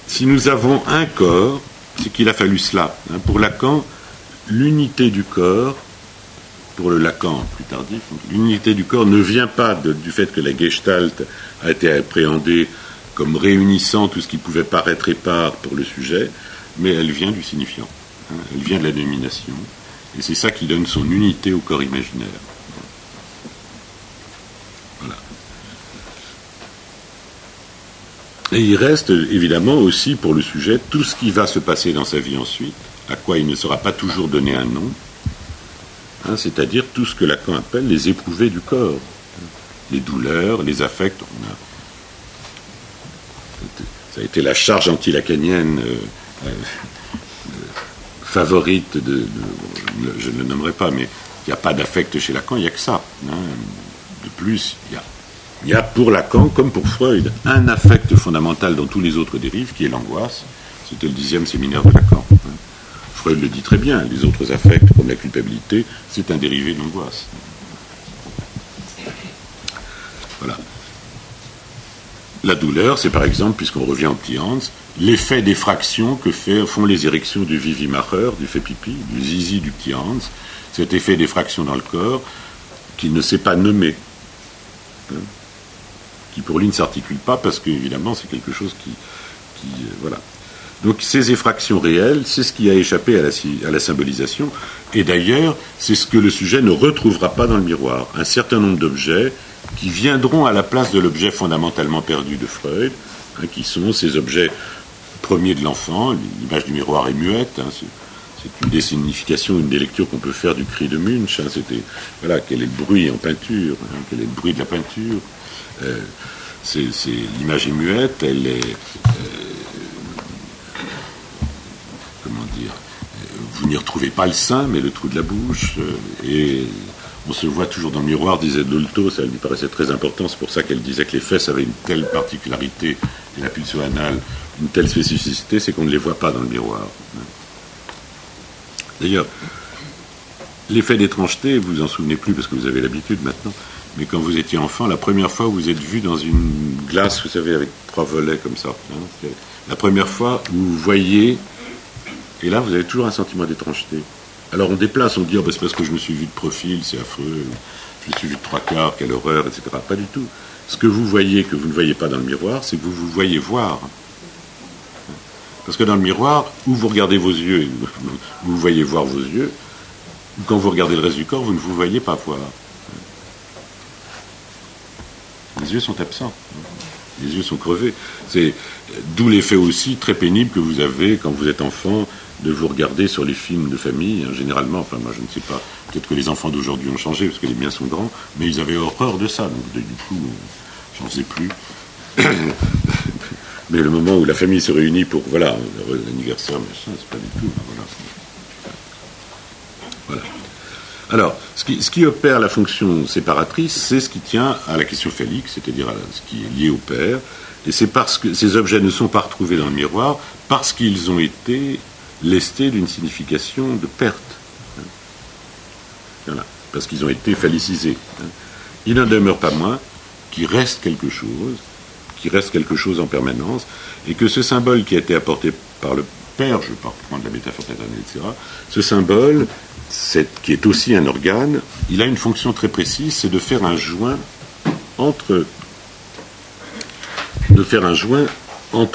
si nous avons un corps, c'est qu'il a fallu cela. Pour Lacan, l'unité du corps, pour le Lacan plus tardif, l'unité du corps ne vient pas du fait que la Gestalt a été appréhendée comme réunissant tout ce qui pouvait paraître épars pour le sujet, mais elle vient du signifiant, elle vient de la domination, et c'est ça qui donne son unité au corps imaginaire. Voilà. Et il reste évidemment aussi pour le sujet tout ce qui va se passer dans sa vie ensuite, à quoi il ne sera pas toujours donné un nom, c'est-à-dire tout ce que Lacan appelle les éprouvés du corps, les douleurs, les affects. Ça a été la charge anti-lacanienne favorite je ne le nommerai pas, mais il n'y a pas d'affect chez Lacan, il n'y a que ça. De plus, il y a pour Lacan, comme pour Freud, un affect fondamental dans tous les autres dérives, qui est l'angoisse. C'était le 10e séminaire de Lacan. Freud le dit très bien, les autres affects, comme la culpabilité, c'est un dérivé de l'angoisse. Voilà. La douleur, c'est par exemple, puisqu'on revient au petit Hans, l'effet d'effraction que font les érections du Vivi-Macher, du fait pipi, du zizi du petit Hans, cet effet d'effraction dans le corps qu'il ne sait pas nommer, qui pour lui ne s'articule pas, parce qu'évidemment c'est quelque chose qui voilà. Donc ces effractions réelles, c'est ce qui a échappé à la symbolisation, et d'ailleurs, c'est ce que le sujet ne retrouvera pas dans le miroir. Un certain nombre d'objets qui viendront à la place de l'objet fondamentalement perdu de Freud, qui sont ces objets premiers de l'enfant. L'image du miroir est muette, c'est une des significations, une des lectures qu'on peut faire du cri de Munch, c'était, voilà, quel est le bruit en peinture, quel est le bruit de la peinture. L'image est muette, elle est... comment dire, vous n'y retrouvez pas le sein, mais le trou de la bouche, et on se voit toujours dans le miroir, disait Dolto, ça lui paraissait très important, c'est pour ça qu'elle disait que les fesses avaient une telle particularité, et la pulsion anale, une telle spécificité, c'est qu'on ne les voit pas dans le miroir. D'ailleurs, l'effet d'étrangeté, vous vous en souvenez plus, parce que vous avez l'habitude maintenant, mais quand vous étiez enfant, la première fois où vous êtes vu dans une glace, vous savez, avec 3 volets comme ça, la première fois où vous voyez... Et là, vous avez toujours un sentiment d'étrangeté. Alors on déplace, on dit, c'est parce que je me suis vu de profil, c'est affreux, je me suis vu de 3/4, quelle horreur, etc. Pas du tout. Ce que vous voyez, que vous ne voyez pas dans le miroir, c'est que vous vous voyez voir. Parce que dans le miroir, où vous regardez vos yeux, vous voyez voir vos yeux, ou quand vous regardez le reste du corps, vous ne vous voyez pas voir. Les yeux sont absents. Les yeux sont crevés. C'est d'où l'effet aussi très pénible que vous avez quand vous êtes enfant de vous regarder sur les films de famille, généralement, enfin moi je ne sais pas, peut-être que les enfants d'aujourd'hui ont changé parce que les miens sont grands, mais ils avaient horreur de ça, donc du coup j'en faisais plus. Mais le moment où la famille se réunit pour, voilà, l'anniversaire, machin, c'est pas du tout, voilà. Alors, ce qui opère la fonction séparatrice, c'est ce qui tient à la question phallique, c'est-à-dire à ce qui est lié au père, et c'est parce que ces objets ne sont pas retrouvés dans le miroir, parce qu'ils ont été lestés d'une signification de perte. Voilà, parce qu'ils ont été phallicisés. Il n'en demeure pas moins qu'il reste quelque chose en permanence, et que ce symbole qui a été apporté par le père, je vais pas reprendre la métaphore paternelle, etc., ce symbole, qui est aussi un organe, il a une fonction très précise, c'est de faire un joint entre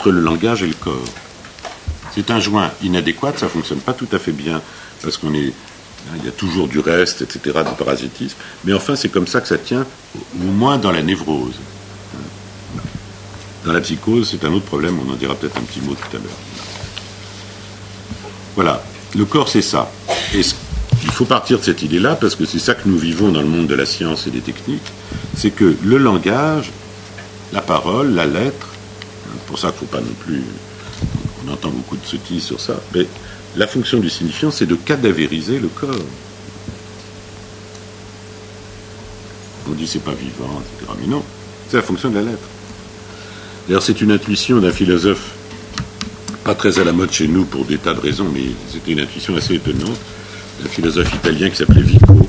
le langage et le corps. C'est un joint inadéquat, ça ne fonctionne pas tout à fait bien, parce il y a toujours du reste, etc., du parasitisme, mais enfin c'est comme ça que ça tient, au moins dans la névrose. Dans la psychose, c'est un autre problème, on en dira peut-être un petit mot tout à l'heure. Voilà, le corps c'est ça. Et il faut partir de cette idée-là, parce que c'est ça que nous vivons dans le monde de la science et des techniques, c'est que le langage, la parole, la lettre, pour ça qu'il ne faut pas non plus... On entend beaucoup de sottises sur ça, mais la fonction du signifiant, c'est de cadavériser le corps. On dit c'est pas vivant, etc. Mais non, c'est la fonction de la lettre. D'ailleurs, c'est une intuition d'un philosophe pas très à la mode chez nous pour des tas de raisons, mais c'était une intuition assez étonnante, d'un philosophe italien qui s'appelait Vico,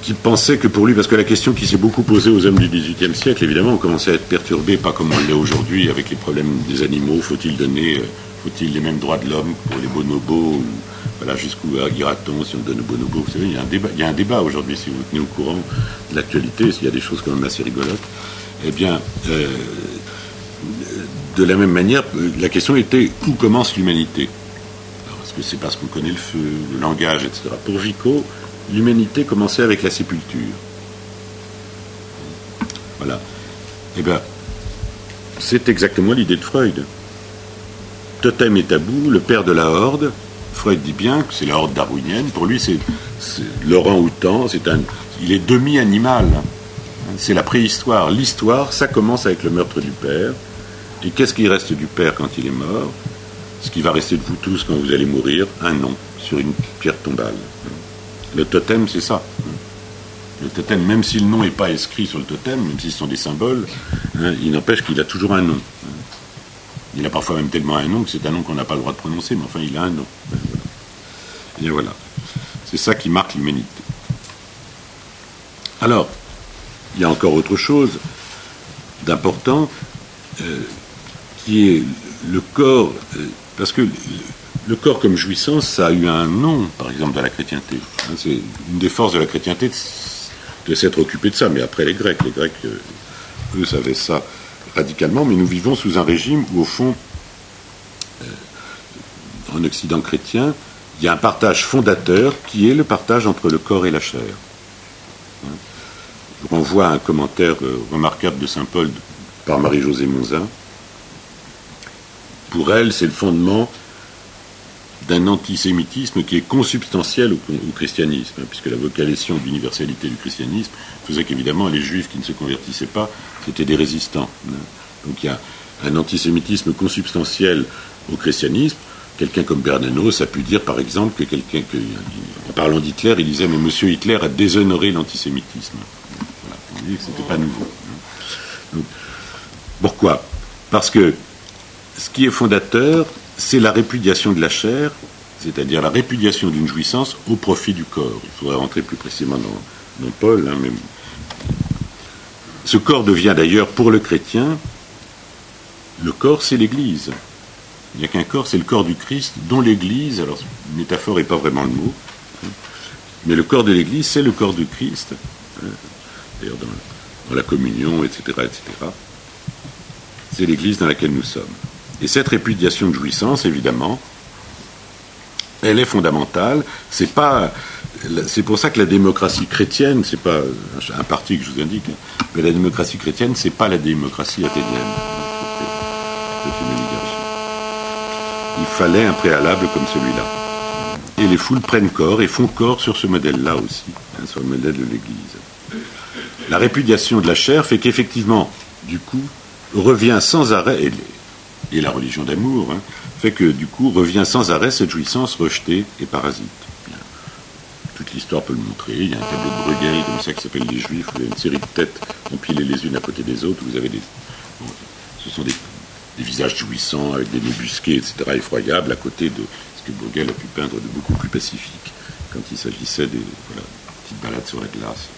qui pensait que pour lui, parce que la question qui s'est beaucoup posée aux hommes du XVIIIe siècle, évidemment, on commençait à être perturbé, pas comme on l'est aujourd'hui, avec les problèmes des animaux, faut-il les mêmes droits de l'homme pour les bonobos, voilà, jusqu'où ira-t-on si on donne aux bonobos. Vous savez, il y a un débat aujourd'hui, si vous tenez au courant de l'actualité, s'il y a des choses quand même assez rigolotes. Eh bien, de la même manière, la question était où commence l'humanité? Est-ce que c'est parce qu'on connaît le feu, le langage, etc. Pour Vico, l'humanité commençait avec la sépulture. Voilà. Eh bien, c'est exactement l'idée de Freud. Totem et tabou, le père de la horde. Freud dit bien que c'est la horde darwinienne. Pour lui, c'est l'orang-outan, il est demi-animal. C'est la préhistoire. L'histoire, ça commence avec le meurtre du père. Et qu'est-ce qui reste du père quand il est mort? Ce qui va rester de vous tous quand vous allez mourir, un nom sur une pierre tombale. Le totem, c'est ça. Le totem, même si le nom n'est pas inscrit sur le totem, même si ce sont des symboles, il n'empêche qu'il a toujours un nom. Il a parfois même tellement un nom que c'est un nom qu'on n'a pas le droit de prononcer, mais enfin, il a un nom. Et voilà. C'est ça qui marque l'humanité. Alors, il y a encore autre chose d'important, qui est le corps, parce que le corps comme jouissance, ça a eu un nom, par exemple, dans la chrétienté. C'est une des forces de la chrétienté de s'être occupé de ça, mais après les Grecs, eux, savaient ça radicalement, mais nous vivons sous un régime où, au fond, en Occident chrétien, il y a un partage fondateur qui est le partage entre le corps et la chair. Je renvoie à un commentaire remarquable de saint Paul par Marie-Josée Monzin. Pour elle, c'est le fondement d'un antisémitisme qui est consubstantiel au christianisme, puisque la vocation d'universalité du christianisme faisait qu'évidemment les juifs qui ne se convertissaient pas, c'était des résistants. Donc il y a un antisémitisme consubstantiel au christianisme. Quelqu'un comme Bernanos a pu dire, par exemple, en parlant d'Hitler, il disait « Mais monsieur Hitler a déshonoré l'antisémitisme ». Voilà, on dit que ce n'était pas nouveau. Donc, pourquoi? Parce que ce qui est fondateur, c'est la répudiation de la chair, c'est-à-dire la répudiation d'une jouissance au profit du corps. Il faudrait rentrer plus précisément dans Paul. Mais ce corps devient d'ailleurs, pour le chrétien, le corps, c'est l'Église. Il n'y a qu'un corps, c'est le corps du Christ, dont l'Église, alors métaphore n'est pas vraiment le mot, mais le corps de l'Église, c'est le corps du Christ, d'ailleurs dans la communion, etc., etc. C'est l'Église dans laquelle nous sommes. Et cette répudiation de jouissance, évidemment, elle est fondamentale. C'est pour ça que la démocratie chrétienne, c'est pas un parti que je vous indique, mais la démocratie chrétienne, c'est pas la démocratie athénienne. C'est une oligarchie. Il fallait un préalable comme celui-là. Et les foules prennent corps et font corps sur ce modèle-là aussi, sur le modèle de l'Église. La répudiation de la chair fait qu'effectivement, du coup, revient sans arrêt, et la religion d'amour, fait que du coup revient sans arrêt cette jouissance rejetée et parasite. Toute l'histoire peut le montrer. Il y a un tableau de Bruegel comme ça qui s'appelle Les Juifs. Vous avez une série de têtes empilées les unes à côté des autres. Vous avez ce sont des visages jouissants avec des nez busqués, etc., effroyables, à côté de ce que Bruegel a pu peindre de beaucoup plus pacifique quand il s'agissait des petites balades sur la glace,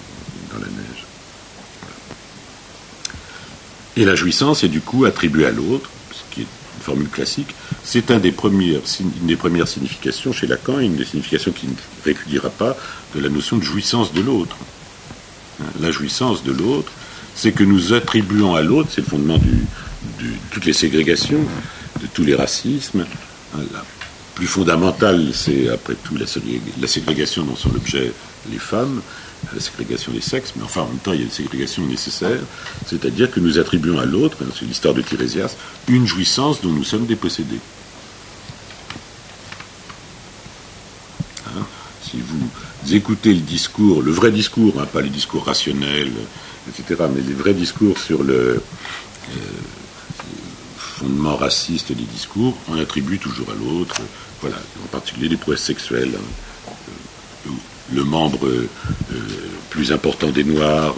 dans la neige. Voilà. Et la jouissance est du coup attribuée à l'autre, ce qui est une formule classique. C'est une des premières significations chez Lacan, une des significations qui ne répudiera pas de la notion de jouissance de l'autre. La jouissance de l'autre, c'est que nous attribuons à l'autre, c'est le fondement de toutes les ségrégations, de tous les racismes. La plus fondamentale, c'est après tout la ségrégation dont sont l'objet les femmes, la ségrégation des sexes, mais enfin en même temps il y a une ségrégation nécessaire, c'est-à-dire que nous attribuons à l'autre, c'est l'histoire de Tirésias, une jouissance dont nous sommes dépossédés. Si vous écoutez le discours, le vrai discours, pas les discours rationnels, etc., mais les vrais discours sur le fondement raciste des discours, on attribue toujours à l'autre, voilà, en particulier les prouesses sexuelles, le membre plus important des Noirs,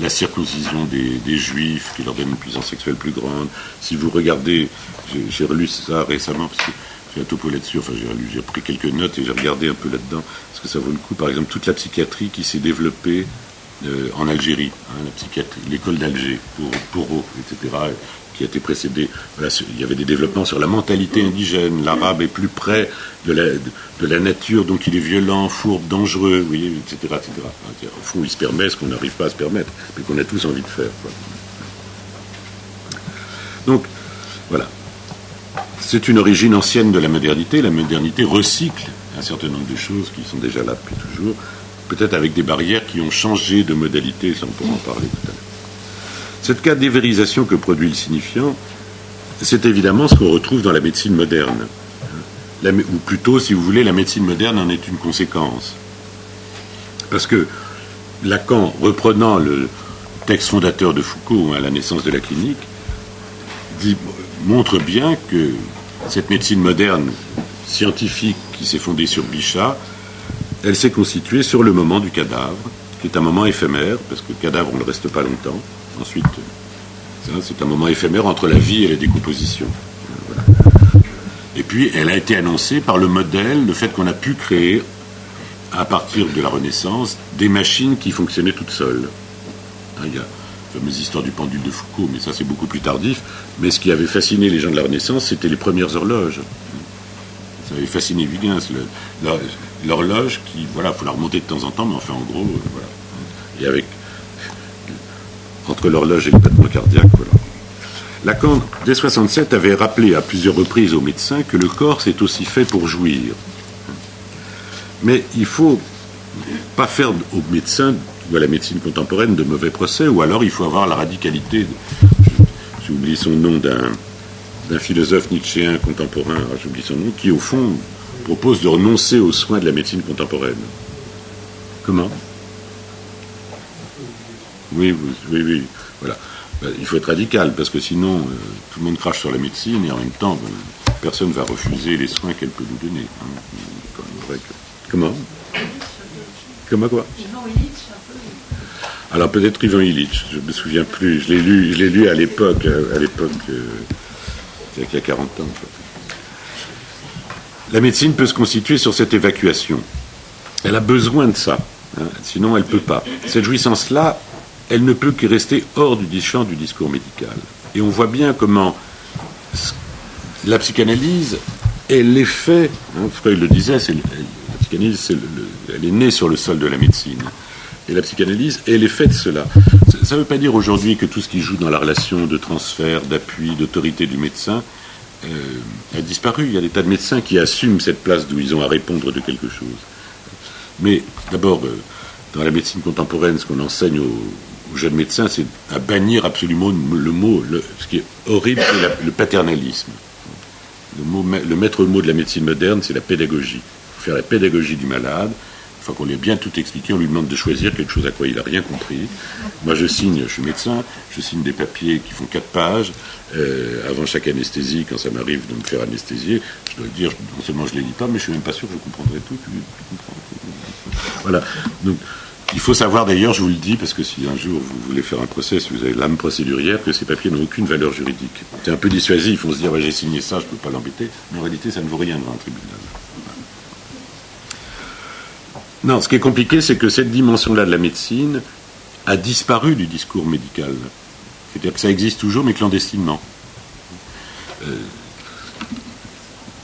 la circoncision des Juifs qui leur donne une puissance sexuelle plus grande. Si vous regardez, j'ai relu ça récemment parce que j'ai un topo là-dessus, enfin j'ai pris quelques notes et j'ai regardé un peu là-dedans, parce que ça vaut le coup. Par exemple, toute la psychiatrie qui s'est développée en Algérie, la psychiatrie, l'école d'Alger, pour etc., qui a été précédée. Voilà, il y avait des développements sur la mentalité indigène. L'arabe est plus près de la nature, donc il est violent, fourbe, dangereux, vous voyez, etc., etc. Au fond, il se permet ce qu'on n'arrive pas à se permettre, mais qu'on a tous envie de faire, quoi. Donc, voilà. C'est une origine ancienne de la modernité. La modernité recycle un certain nombre de choses qui sont déjà là depuis toujours, peut-être avec des barrières qui ont changé de modalité, ça on pourra en parler tout à l'heure. Cette cadévérisation que produit le signifiant, c'est évidemment ce qu'on retrouve dans la médecine moderne. Ou plutôt, si vous voulez, la médecine moderne en est une conséquence. Parce que Lacan, reprenant le texte fondateur de Foucault, La naissance de la clinique, montre bien que cette médecine moderne scientifique qui s'est fondée sur Bichat, elle s'est constituée sur le moment du cadavre, qui est un moment éphémère, parce que le cadavre, on ne le reste pas longtemps. Ensuite, c'est un moment éphémère entre la vie et la décomposition. Voilà. Et puis, elle a été annoncée par le modèle, le fait qu'on a pu créer, à partir de la Renaissance, des machines qui fonctionnaient toutes seules. Il y a la fameuse histoire du pendule de Foucault, mais ça c'est beaucoup plus tardif. Mais ce qui avait fasciné les gens de la Renaissance, c'était les premières horloges. Ça avait fasciné Huygens, l'horloge qui, voilà, il faut la remonter de temps en temps, mais enfin en gros, voilà. Et avec, entre l'horloge et le battement cardiaque, voilà. Lacan, dès 67, avait rappelé à plusieurs reprises aux médecins que le corps c'est aussi fait pour jouir. Mais il ne faut pas faire aux médecins ou à la médecine contemporaine de mauvais procès, ou alors il faut avoir la radicalité, j'ai oublié son nom, d'un philosophe nietzschéen contemporain, j'oublie son nom, qui au fond propose de renoncer aux soins de la médecine contemporaine. Comment ? Oui, voilà. Il faut être radical, parce que sinon, tout le monde crache sur la médecine, et en même temps, personne ne va refuser les soins qu'elle peut nous donner. Comment ? Comment quoi ? Alors peut-être Ivan Illich, je ne me souviens plus, je l'ai lu à l'époque, il y a 40 ans. La médecine peut se constituer sur cette évacuation. Elle a besoin de ça, sinon elle ne peut pas. Cette jouissance-là, elle ne peut que rester hors du champ du discours médical. Et on voit bien comment la psychanalyse est l'effet, Freud le disait, la psychanalyse, elle est née sur le sol de la médecine. Et la psychanalyse est l'effet de cela. Ça ne veut pas dire aujourd'hui que tout ce qui joue dans la relation de transfert, d'appui, d'autorité du médecin a disparu. Il y a des tas de médecins qui assument cette place d'où ils ont à répondre de quelque chose. Mais d'abord, dans la médecine contemporaine, ce qu'on enseigne aux jeunes médecins, c'est à bannir absolument le mot, ce qui est horrible, c'est le paternalisme. Le maître mot de la médecine moderne, c'est la pédagogie. Il faut faire la pédagogie du malade. Une fois qu'on lui a bien tout expliqué, on lui demande de choisir quelque chose à quoi il n'a rien compris. Moi, je suis médecin, je signe des papiers qui font 4 pages. Avant chaque anesthésie, quand ça m'arrive de me faire anesthésier, je dois dire, non seulement je ne les lis pas, mais je ne suis même pas sûr que je comprendrai tout. Voilà. Donc, il faut savoir d'ailleurs, je vous le dis, parce que si un jour vous voulez faire un procès, si vous avez l'âme procédurière, que ces papiers n'ont aucune valeur juridique. C'est un peu dissuasif, on se dit, ouais, j'ai signé ça, je ne peux pas l'embêter, mais en réalité, ça ne vaut rien devant un tribunal. Non, ce qui est compliqué, c'est que cette dimension-là de la médecine a disparu du discours médical. C'est-à-dire que ça existe toujours, mais clandestinement.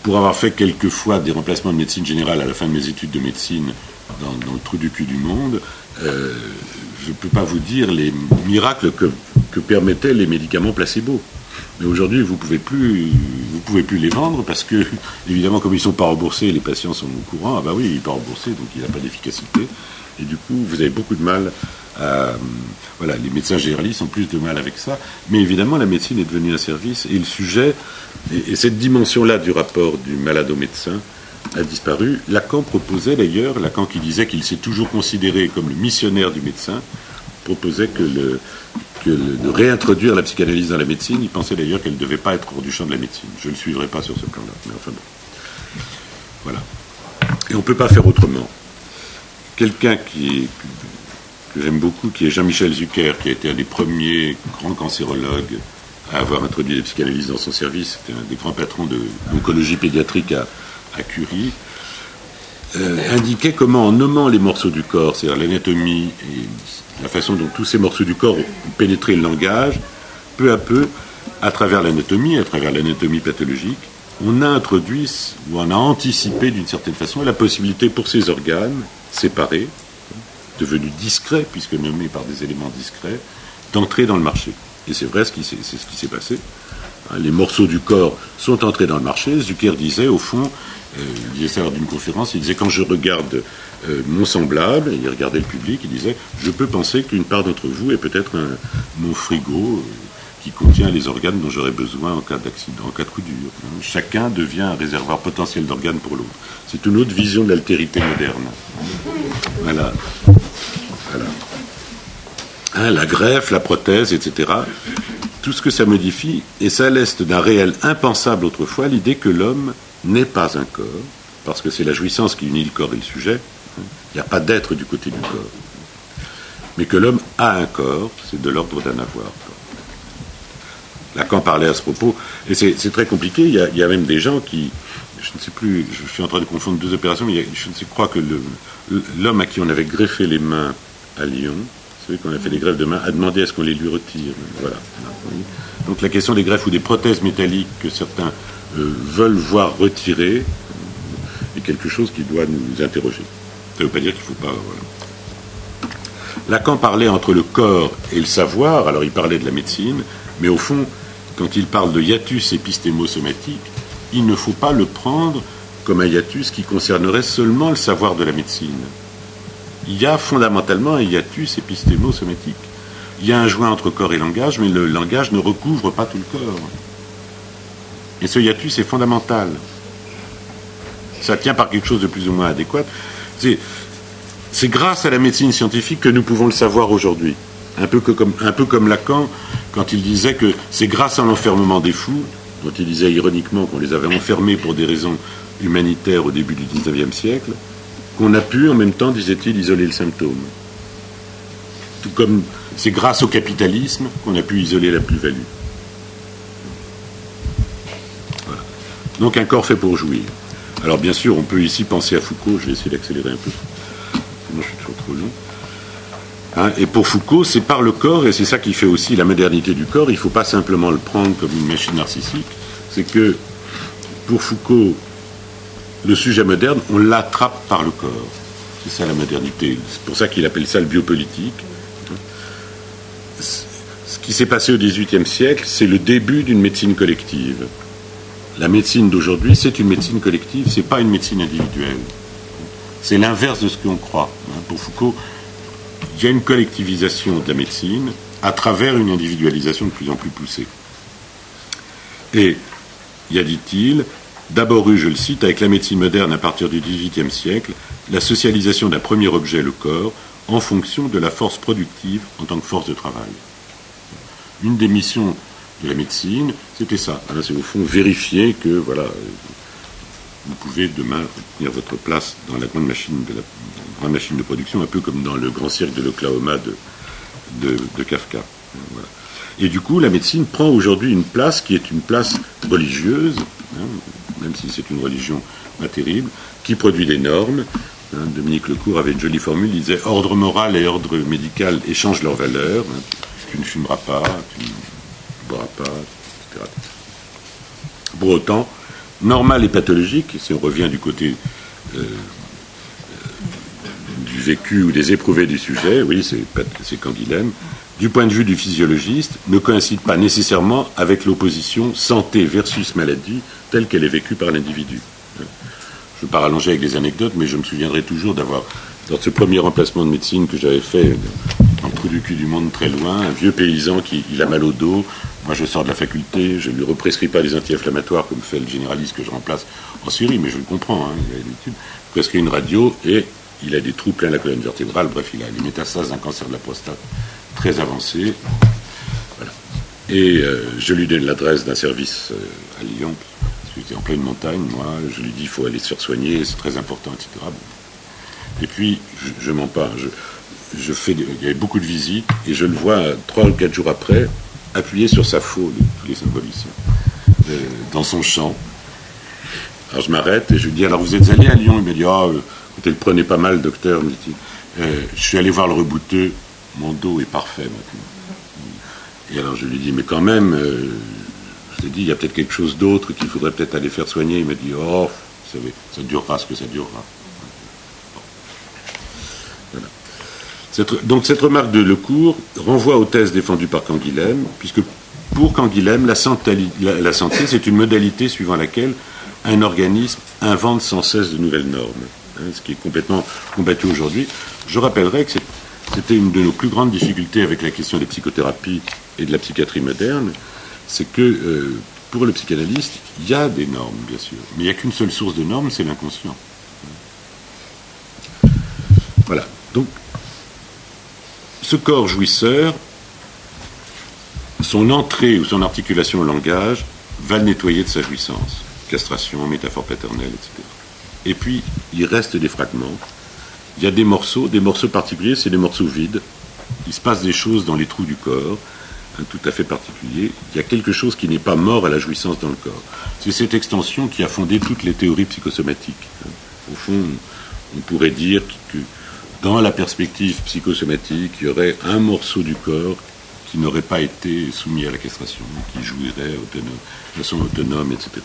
Pour avoir fait quelques fois des remplacements de médecine générale à la fin de mes études de médecine dans le trou du cul du monde, je ne peux pas vous dire les miracles que permettaient les médicaments placebo. Mais aujourd'hui, vous pouvez plus les vendre parce que, évidemment, comme ils ne sont pas remboursés, les patients sont au courant. Ah bah oui, il n'est pas remboursé, donc il n'a pas d'efficacité. Et du coup, vous avez beaucoup de mal à... Voilà, les médecins généralistes ont plus de mal avec ça. Mais évidemment, la médecine est devenue un service. Et le sujet, et cette dimension-là du rapport du malade au médecin a disparu. Lacan proposait d'ailleurs, Lacan qui disait qu'il s'est toujours considéré comme le missionnaire du médecin, proposait de réintroduire la psychanalyse dans la médecine. Il pensait d'ailleurs qu'elle ne devait pas être hors du champ de la médecine. Je ne le suivrai pas sur ce plan-là, mais enfin bon. Voilà. Et on ne peut pas faire autrement. quelqu'un que j'aime beaucoup, qui est Jean-Michel Zucker, qui a été un des premiers grands cancérologues à avoir introduit la psychanalyse dans son service. C'était un des grands patrons de l'oncologie pédiatrique à Curie. Indiquait comment, en nommant les morceaux du corps, c'est-à-dire l'anatomie et la façon dont tous ces morceaux du corps ont pénétré le langage, peu à peu, à travers l'anatomie pathologique, on a introduit, ou on a anticipé d'une certaine façon la possibilité pour ces organes séparés, devenus discrets, puisque nommés par des éléments discrets, d'entrer dans le marché. Et c'est vrai, c'est ce qui s'est passé. Les morceaux du corps sont entrés dans le marché. Zucker disait, au fond, il disait ça lors d'une conférence, il disait, quand je regarde mon semblable, il regardait le public, il disait, je peux penser qu'une part d'entre vous est peut-être mon frigo qui contient les organes dont j'aurais besoin en cas d'accident, en cas de coup dur. Chacun devient un réservoir potentiel d'organes pour l'autre. C'est une autre vision de l'altérité moderne. Voilà. La greffe, la prothèse, etc. Tout ce que ça modifie, et ça laisse d'un réel impensable autrefois l'idée que l'homme n'est pas un corps, parce que c'est la jouissance qui unit le corps et le sujet. Il n'y a pas d'être du côté du corps. Mais que l'homme a un corps, c'est de l'ordre d'un avoir. Lacan parlait à ce propos, et c'est très compliqué. Il y a même des gens qui, je ne sais plus, je suis en train de confondre deux opérations, mais je ne sais, crois que l'homme à qui on avait greffé les mains à Lyon, celui qu'on a fait des greffes de mains, a demandé à ce qu'on les lui retire. Voilà. Donc la question des greffes ou des prothèses métalliques que certains veulent voir retirées est quelque chose qui doit nous interroger. Ça ne veut pas dire qu'il ne faut pas... Voilà. Lacan parlait entre le corps et le savoir, alors il parlait de la médecine, mais au fond, quand il parle de hiatus épistémo-somatique, il ne faut pas le prendre comme un hiatus qui concernerait seulement le savoir de la médecine. Il y a fondamentalement un hiatus épistémo-somatique. Il y a un joint entre corps et langage, mais le langage ne recouvre pas tout le corps. Et ce hiatus est fondamental. Ça tient par quelque chose de plus ou moins adéquat. C'est grâce à la médecine scientifique que nous pouvons le savoir aujourd'hui. Un peu comme Lacan, quand il disait que c'est grâce à l'enfermement des fous, dont il disait ironiquement qu'on les avait enfermés pour des raisons humanitaires au début du XIXe siècle, qu'on a pu, en même temps, disait-il, isoler le symptôme. Tout comme c'est grâce au capitalisme qu'on a pu isoler la plus-value. Voilà. Donc un corps fait pour jouir. Alors bien sûr, on peut ici penser à Foucault, je vais essayer d'accélérer un peu, sinon je suis toujours trop long. Et pour Foucault, c'est par le corps, et c'est ça qui fait aussi la modernité du corps, il ne faut pas simplement le prendre comme une machine narcissique, c'est que pour Foucault, le sujet moderne, on l'attrape par le corps. C'est ça la modernité. C'est pour ça qu'il appelle ça le biopolitique. Ce qui s'est passé au XVIIIe siècle, c'est le début d'une médecine collective. La médecine d'aujourd'hui, c'est une médecine collective, c'est pas une médecine individuelle. C'est l'inverse de ce qu'on croit. Pour Foucault, il y a une collectivisation de la médecine à travers une individualisation de plus en plus poussée. Et il y a, dit-il, d'abord eu, je le cite, avec la médecine moderne à partir du XVIIIe siècle, la socialisation d'un premier objet, le corps, en fonction de la force productive en tant que force de travail. Une des missions de la médecine, c'était ça. C'est au fond vérifier que, voilà, vous pouvez demain tenir votre place dans la grande machine de production, un peu comme dans le grand cirque de l'Oklahoma de Kafka. Voilà. Et du coup, la médecine prend aujourd'hui une place qui est une place religieuse, même si c'est une religion pas terrible, qui produit des normes. Dominique Lecourt avait une jolie formule, il disait « Ordre moral et ordre médical échangent leurs valeurs. Tu ne fumeras pas, tu ne boiras pas, etc. » Pour autant, normal et pathologique, si on revient du côté du vécu ou des éprouvés du sujet, oui, c'est Canguilhem, du point de vue du physiologiste, ne coïncide pas nécessairement avec l'opposition santé versus maladie telle qu'elle est vécue par l'individu. Je ne veux pas rallonger avec des anecdotes, mais je me souviendrai toujours d'avoir, dans ce premier remplacement de médecine que j'avais fait, dans le trou du cul du monde très loin, un vieux paysan il a mal au dos. Moi, je sors de la faculté, je ne lui represcris pas les anti-inflammatoires comme fait le généraliste que je remplace en Syrie, mais je le comprends, il a l'habitude. Je prescris une radio et il a des trous plein la colonne vertébrale, bref, il a les métastases d'un cancer de la prostate très avancé. Voilà. Et je lui donne l'adresse d'un service à Lyon, parce que j'étais en pleine montagne, moi, je lui dis il faut aller se faire soigner, c'est très important, etc. Bon. Et puis, je mens pas, il y avait beaucoup de visites, et je le vois 3 ou 4 jours après, appuyé sur sa faune, tous les symboliciens, dans son champ. Alors je m'arrête et je lui dis, alors vous êtes allé à Lyon? Il me dit, écoutez, le prenez pas mal, docteur, me dit-il. Je suis allé voir le rebouteux, mon dos est parfait maintenant. Et alors je lui dis, mais quand même, je lui ai dit, il y a peut-être quelque chose d'autre qu'il faudrait peut-être aller faire soigner. Il m'a dit, vous savez, ça durera ce que ça durera. Voilà. Donc cette remarque de Lecourt renvoie aux thèses défendues par Canguilhem, puisque pour Canguilhem, la santé, c'est une modalité suivant laquelle un organisme invente sans cesse de nouvelles normes, ce qui est complètement combattu aujourd'hui. Je rappellerai que c'était une de nos plus grandes difficultés avec la question des psychothérapies et de la psychiatrie moderne, c'est que pour le psychanalyste, il y a des normes, bien sûr, mais il n'y a qu'une seule source de normes, c'est l'inconscient. Voilà. Donc, ce corps jouisseur, son entrée ou son articulation au langage va le nettoyer de sa jouissance. Castration, métaphore paternelle, etc. Et puis, il reste des fragments. Il y a des morceaux particuliers, c'est des morceaux vides. Il se passe des choses dans les trous du corps, tout à fait particuliers. Il y a quelque chose qui n'est pas mort à la jouissance dans le corps. C'est cette extension qui a fondé toutes les théories psychosomatiques. Au fond, on pourrait dire que dans la perspective psychosomatique, il y aurait un morceau du corps qui n'aurait pas été soumis à la castration, qui jouirait de façon autonome, etc.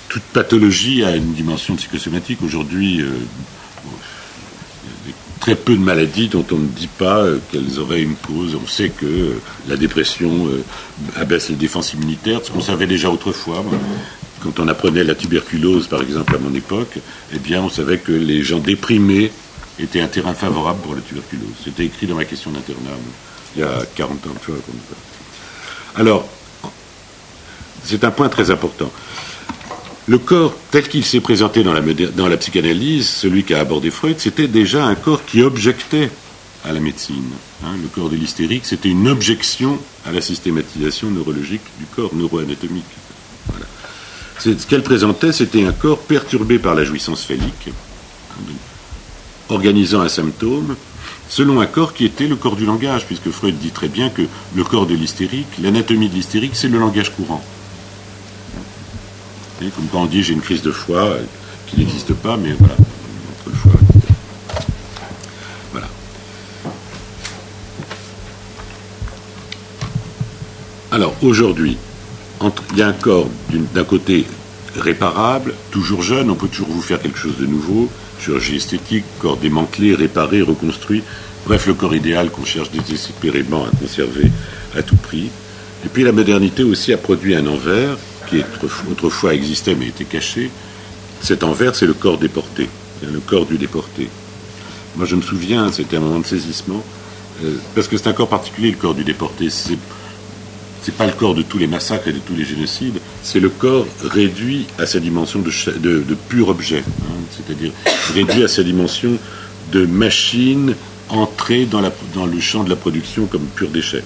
Toute pathologie a une dimension psychosomatique. Aujourd'hui, il y a très peu de maladies dont on ne dit pas qu'elles auraient une cause. On sait que la dépression abaisse les défenses immunitaires, ce qu'on savait déjà autrefois. Quand on apprenait la tuberculose, par exemple, à mon époque, eh bien, on savait que les gens déprimés étaient un terrain favorable pour la tuberculose. C'était écrit dans ma question d'internat, il y a 40 ans. Tu vois, comme ça. Alors, c'est un point très important. Le corps, tel qu'il s'est présenté dans la psychanalyse, celui qu'a abordé Freud, c'était déjà un corps qui objectait à la médecine. Le corps de l'hystérique, c'était une objection à la systématisation neurologique du corps, neuroanatomique. Voilà. Ce qu'elle présentait, c'était un corps perturbé par la jouissance phallique, organisant un symptôme, selon un corps qui était le corps du langage, puisque Freud dit très bien que le corps de l'hystérique, l'anatomie de l'hystérique, c'est le langage courant. Comme quand on dit j'ai une crise de foie, qui n'existe pas, mais voilà, entre le foie, etc. Voilà. Alors, aujourd'hui, il y a un corps d'un côté réparable, toujours jeune, on peut toujours vous faire quelque chose de nouveau, chirurgie esthétique, corps démantelé, réparé, reconstruit, bref, le corps idéal qu'on cherche désespérément à conserver à tout prix. Et puis la modernité aussi a produit un envers, qui autrefois existait mais était caché. Cet envers, c'est le corps déporté, le corps du déporté. Moi, je me souviens, c'était un moment de saisissement, parce que c'est un corps particulier, le corps du déporté. C'est pas le corps de tous les massacres et de tous les génocides, c'est le corps réduit à sa dimension de pur objet, c'est-à-dire réduit à sa dimension de machine entrée dans le champ de la production comme pur déchet.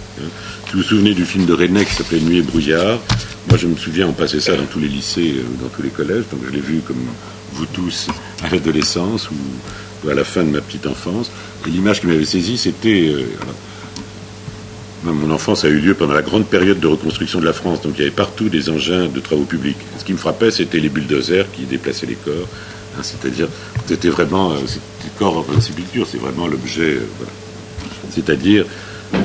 Si vous vous souvenez du film de René qui s'appelait Nuit et brouillard, moi je me souviens, on passait ça dans tous les lycées, dans tous les collèges, donc je l'ai vu comme vous tous à l'adolescence ou à la fin de ma petite enfance, et l'image qui m'avait saisi, c'était... Mon enfance a eu lieu pendant la grande période de reconstruction de la France, donc il y avait partout des engins de travaux publics. Ce qui me frappait, c'était les bulldozers qui déplaçaient les corps, c'est-à-dire, c'était vraiment, le corps en sépulture, c'est vraiment l'objet, voilà. C'est-à-dire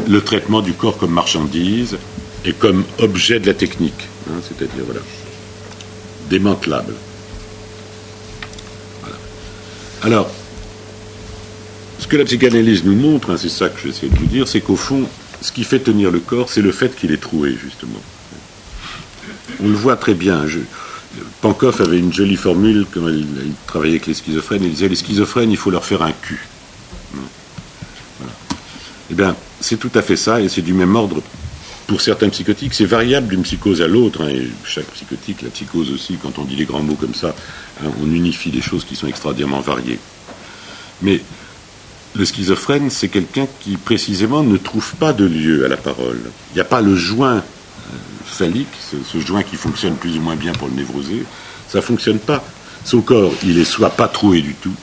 le traitement du corps comme marchandise et comme objet de la technique, c'est-à-dire, voilà, démantelable. Voilà. Alors, ce que la psychanalyse nous montre, c'est ça que j'essaie de vous dire, c'est qu'au fond, ce qui fait tenir le corps, c'est le fait qu'il est troué, justement. On le voit très bien. Pankow avait une jolie formule, quand il travaillait avec les schizophrènes, il disait, les schizophrènes, il faut leur faire un cul. Voilà. Eh bien, c'est tout à fait ça, et c'est du même ordre pour certains psychotiques. C'est variable d'une psychose à l'autre, et chaque psychotique, la psychose aussi, quand on dit les grands mots comme ça, on unifie des choses qui sont extraordinairement variées. Mais le schizophrène, c'est quelqu'un qui, précisément, ne trouve pas de lieu à la parole. Il n'y a pas le joint phallique, ce joint qui fonctionne plus ou moins bien pour le névrosé. Ça ne fonctionne pas. Son corps, il est soit pas troué du tout,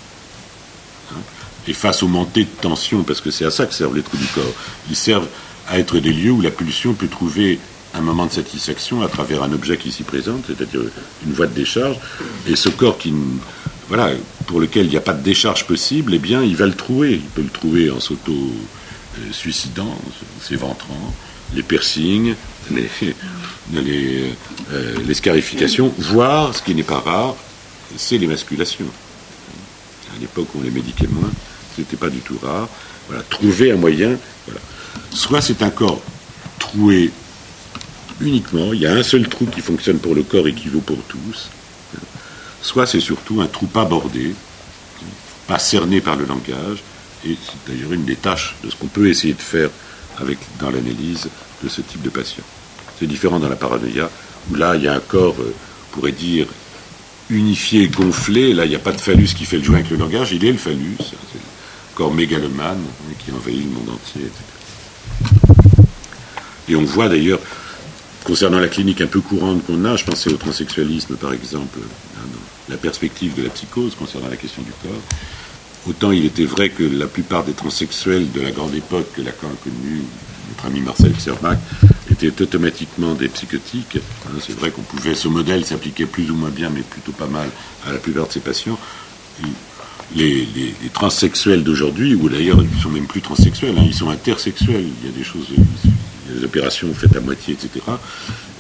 hein, et face aux montées de tension, parce que c'est à ça que servent les trous du corps, ils servent à être des lieux où la pulsion peut trouver un moment de satisfaction à travers un objet qui s'y présente, c'est-à-dire une voie de décharge, et ce corps voilà, pour lequel il n'y a pas de décharge possible, eh bien, il va le trouer. Il peut le trouer en s'auto-suicidant, s'éventrant, les piercings, les scarifications, voire, ce qui n'est pas rare, c'est l'émasculation. À l'époque où on les médiquait moins, ce n'était pas du tout rare. Voilà, trouver un moyen. Voilà. Soit c'est un corps troué uniquement, il y a un seul trou qui fonctionne pour le corps et qui vaut pour tous, soit c'est surtout un trou pas bordé, pas cerné par le langage, et c'est d'ailleurs une des tâches de ce qu'on peut essayer de faire dans l'analyse de ce type de patient. C'est différent dans la paranoïa, où là il y a un corps, on pourrait dire, unifié, gonflé, là il n'y a pas de phallus qui fait le joint avec le langage, il est le phallus, c'est le corps mégalomane qui envahit le monde entier, etc. Et on voit d'ailleurs, concernant la clinique un peu courante qu'on a, je pensais au transsexualisme par exemple, dans la perspective de la psychose concernant la question du corps, autant il était vrai que la plupart des transsexuels de la grande époque que Lacan a connue, notre ami Marcel Sermac, étaient automatiquement des psychotiques. C'est vrai qu'on pouvait, ce modèle s'appliquait plus ou moins bien, mais plutôt pas mal à la plupart de ces patients. Les transsexuels d'aujourd'hui, ou d'ailleurs ils ne sont même plus transsexuels, ils sont intersexuels, il y a des choses... des opérations faites à moitié, etc.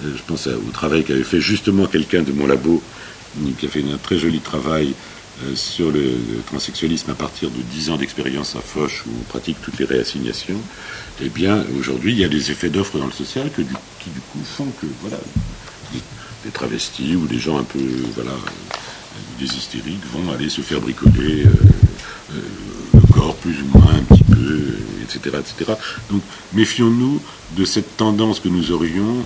Je pense au travail qu'avait fait justement quelqu'un de mon labo, qui a fait un très joli travail sur le transsexualisme à partir de 10 ans d'expérience à Foch, où on pratique toutes les réassignations. Eh bien, aujourd'hui, il y a des effets d'offre dans le social qui, du coup, font que, voilà, des travestis ou des gens un peu, voilà, des hystériques vont aller se faire bricoler le corps plus ou moins un petit peu, etc., etc. Donc, méfions-nous de cette tendance que nous aurions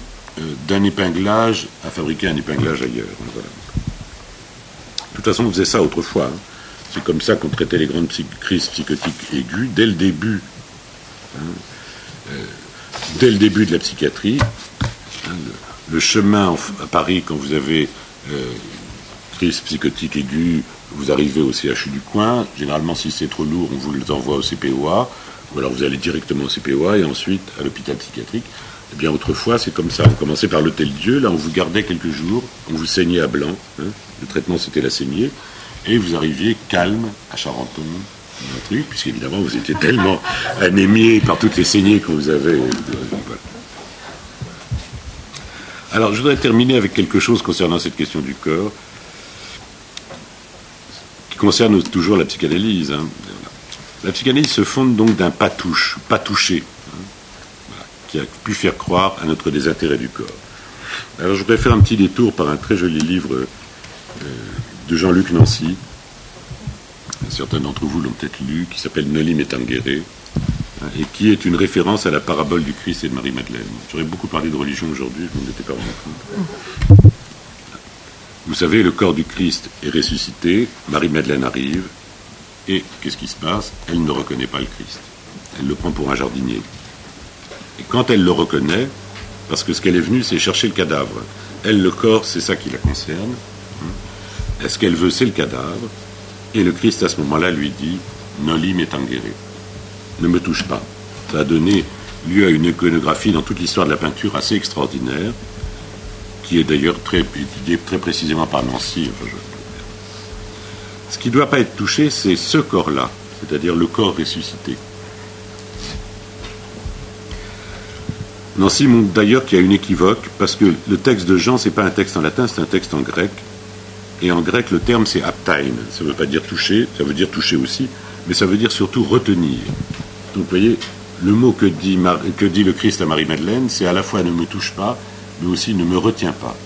d'un épinglage à fabriquer un épinglage ailleurs. Voilà. De toute façon, on faisait ça autrefois. C'est comme ça qu'on traitait les grandes crises psychotiques aiguës, dès le début, dès le début de la psychiatrie. Le chemin à Paris, quand vous avez crise psychotique aiguë, vous arrivez au CHU du coin. Généralement, si c'est trop lourd, on vous les envoie au CPOA, ou alors vous allez directement au CPOA et ensuite à l'hôpital psychiatrique. Eh bien, autrefois, c'est comme ça. On commençait par l'Hôtel-Dieu, là, on vous gardait quelques jours, on vous saignait à blanc. Le traitement, c'était la saignée. Et vous arriviez calme à Charenton, un truc, puisqu'évidemment, vous étiez tellement anémié par toutes les saignées que vous avez. Voilà. Alors, je voudrais terminer avec quelque chose concernant cette question du corps, qui concerne toujours la psychanalyse. La psychanalyse se fonde donc d'un pas touché, qui a pu faire croire à notre désintérêt du corps. Alors je voudrais faire un petit détour par un très joli livre de Jean-Luc Nancy, certains d'entre vous l'ont peut-être lu, qui s'appelle Noli Me Tangere, et qui est une référence à la parabole du Christ et de Marie-Madeleine. J'aurais beaucoup parlé de religion aujourd'hui, je m'en étais pas rendu compte. Vous savez, le corps du Christ est ressuscité, Marie-Madeleine arrive, et qu'est-ce qui se passe? Elle ne reconnaît pas le Christ. Elle le prend pour un jardinier. Et quand elle le reconnaît, parce que ce qu'elle est venue, c'est chercher le cadavre. Elle, le corps, c'est ça qui la concerne. Ce qu'elle veut, c'est le cadavre. Et le Christ, à ce moment-là, lui dit « Noli me tangere ». Ne me touche pas. Ça a donné lieu à une iconographie dans toute l'histoire de la peinture assez extraordinaire, qui est d'ailleurs étudiée très précisément par Nancy. Ce qui ne doit pas être touché, c'est ce corps-là, c'est-à-dire le corps ressuscité. Nancy montre d'ailleurs qu'il y a une équivoque, parce que le texte de Jean, ce n'est pas un texte en latin, c'est un texte en grec. Et en grec, le terme, c'est aptein. Ça ne veut pas dire toucher, ça veut dire toucher aussi, mais ça veut dire surtout retenir. Donc, vous voyez, le mot que dit le Christ à Marie-Madeleine, c'est à la fois ne me touche pas, mais aussi ne me retiens pas.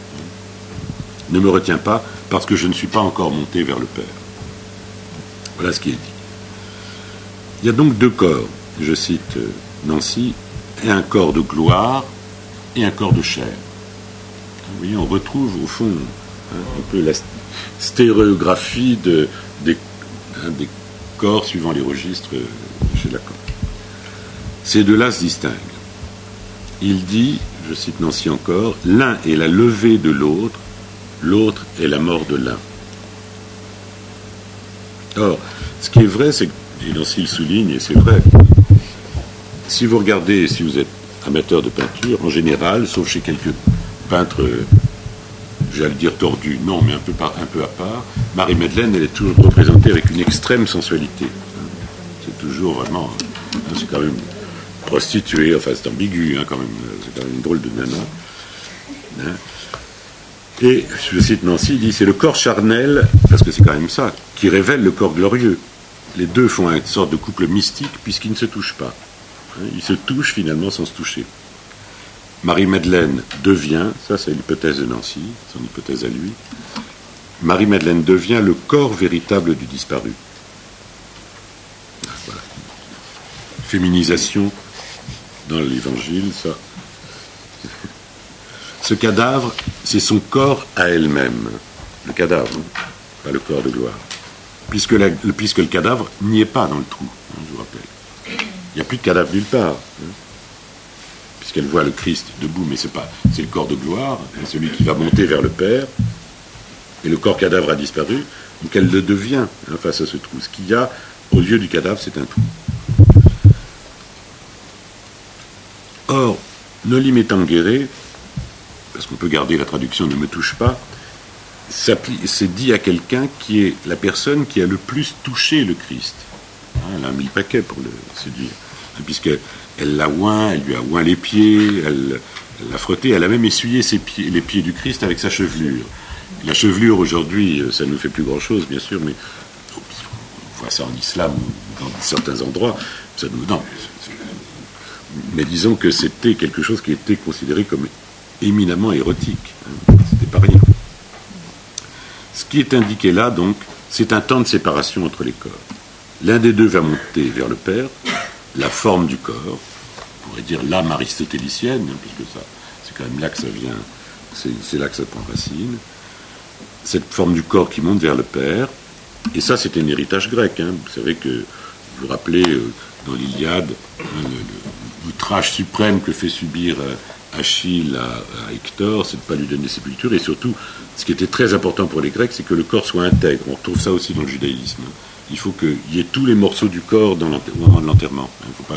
Ne me retiens pas, parce que je ne suis pas encore monté vers le Père. Voilà ce qui est dit. Il y a donc deux corps, je cite Nancy, et un corps de gloire et un corps de chair. Vous voyez, on retrouve au fond un peu la stéréographie des corps suivant les registres chez Lacan. Ces deux-là se distinguent. Il dit, je cite Nancy encore, l'un est la levée de l'autre, l'autre est la mort de l'un. Or, ce qui est vrai, c'est que, et Nancy le souligne, et c'est vrai, si vous regardez, si vous êtes amateur de peinture, en général, sauf chez quelques peintres, j'allais dire tordus, non, mais un peu à part, Marie-Madeleine, elle est toujours représentée avec une extrême sensualité. C'est toujours vraiment, c'est quand même prostituée, enfin c'est ambigu, quand même, c'est quand même une drôle de nana. Et, je cite Nancy, il dit, c'est le corps charnel, parce que c'est quand même ça, qui révèle le corps glorieux. Les deux font une sorte de couple mystique, puisqu'ils ne se touchent pas. Ils se touchent finalement sans se toucher. Marie-Madeleine devient, ça c'est l'hypothèse de Nancy, son hypothèse à lui, Marie-Madeleine devient le corps véritable du disparu. Voilà. Féminisation dans l'évangile, ça. Ce cadavre, c'est son corps à elle-même. Le cadavre, pas le corps de gloire. Puisque le cadavre n'y est pas dans le trou, je vous rappelle. Il n'y a plus de cadavre nulle part. Puisqu'elle voit le Christ debout, mais c'est le corps de gloire, celui qui va monter vers le Père, et le corps cadavre a disparu, donc elle le devient face à ce trou. Ce qu'il y a au lieu du cadavre, c'est un trou. Or, noli me tangere, parce qu'on peut garder la traduction ne me touche pas, c'est dit à quelqu'un qui est la personne qui a le plus touché le Christ. Elle a mis le paquet pour le séduire. Puisqu'elle l'a oint, elle lui a oint les pieds, elle l'a frotté, elle a même essuyé les pieds du Christ avec sa chevelure. La chevelure, aujourd'hui, ça ne nous fait plus grand-chose, bien sûr, mais on voit ça en islam ou dans certains endroits. Mais disons que c'était quelque chose qui était considéré comme éminemment érotique. C'était pas rien. Ce qui est indiqué là, donc, c'est un temps de séparation entre les corps. L'un des deux va monter vers le Père, la forme du corps, on pourrait dire l'âme aristotélicienne, puisque ça, c'est quand même là que ça vient, c'est là que ça prend racine. Cette forme du corps qui monte vers le Père, et ça c'est un héritage grec. Vous savez que, vous vous rappelez, dans l'Iliade, l'outrage suprême que fait subir Achille à Hector, c'est de ne pas lui donner sépulture, et surtout, ce qui était très important pour les Grecs, c'est que le corps soit intègre. On retrouve ça aussi dans le judaïsme. Il faut qu'il y ait tous les morceaux du corps au moment de l'enterrement. Il ne faut pas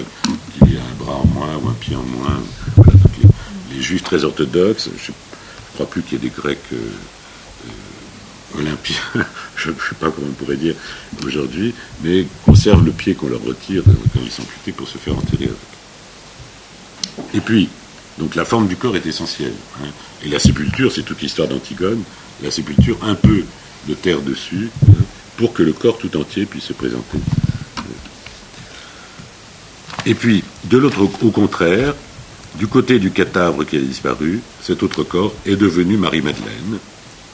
qu'il y ait un bras en moins ou un pied en moins. Voilà, les juifs très orthodoxes, je ne crois plus qu'il y ait des Grecs olympiens, je ne sais pas comment on pourrait dire aujourd'hui, mais conservent le pied qu'on leur retire quand ils sont amputés pour se faire enterrer avec. Et puis, donc la forme du corps est essentielle. Et la sépulture, c'est toute l'histoire d'Antigone. La sépulture, un peu de terre dessus, pour que le corps tout entier puisse se présenter. Et puis, de l'autre, au contraire, du côté du cadavre qui a disparu, cet autre corps est devenu Marie-Madeleine.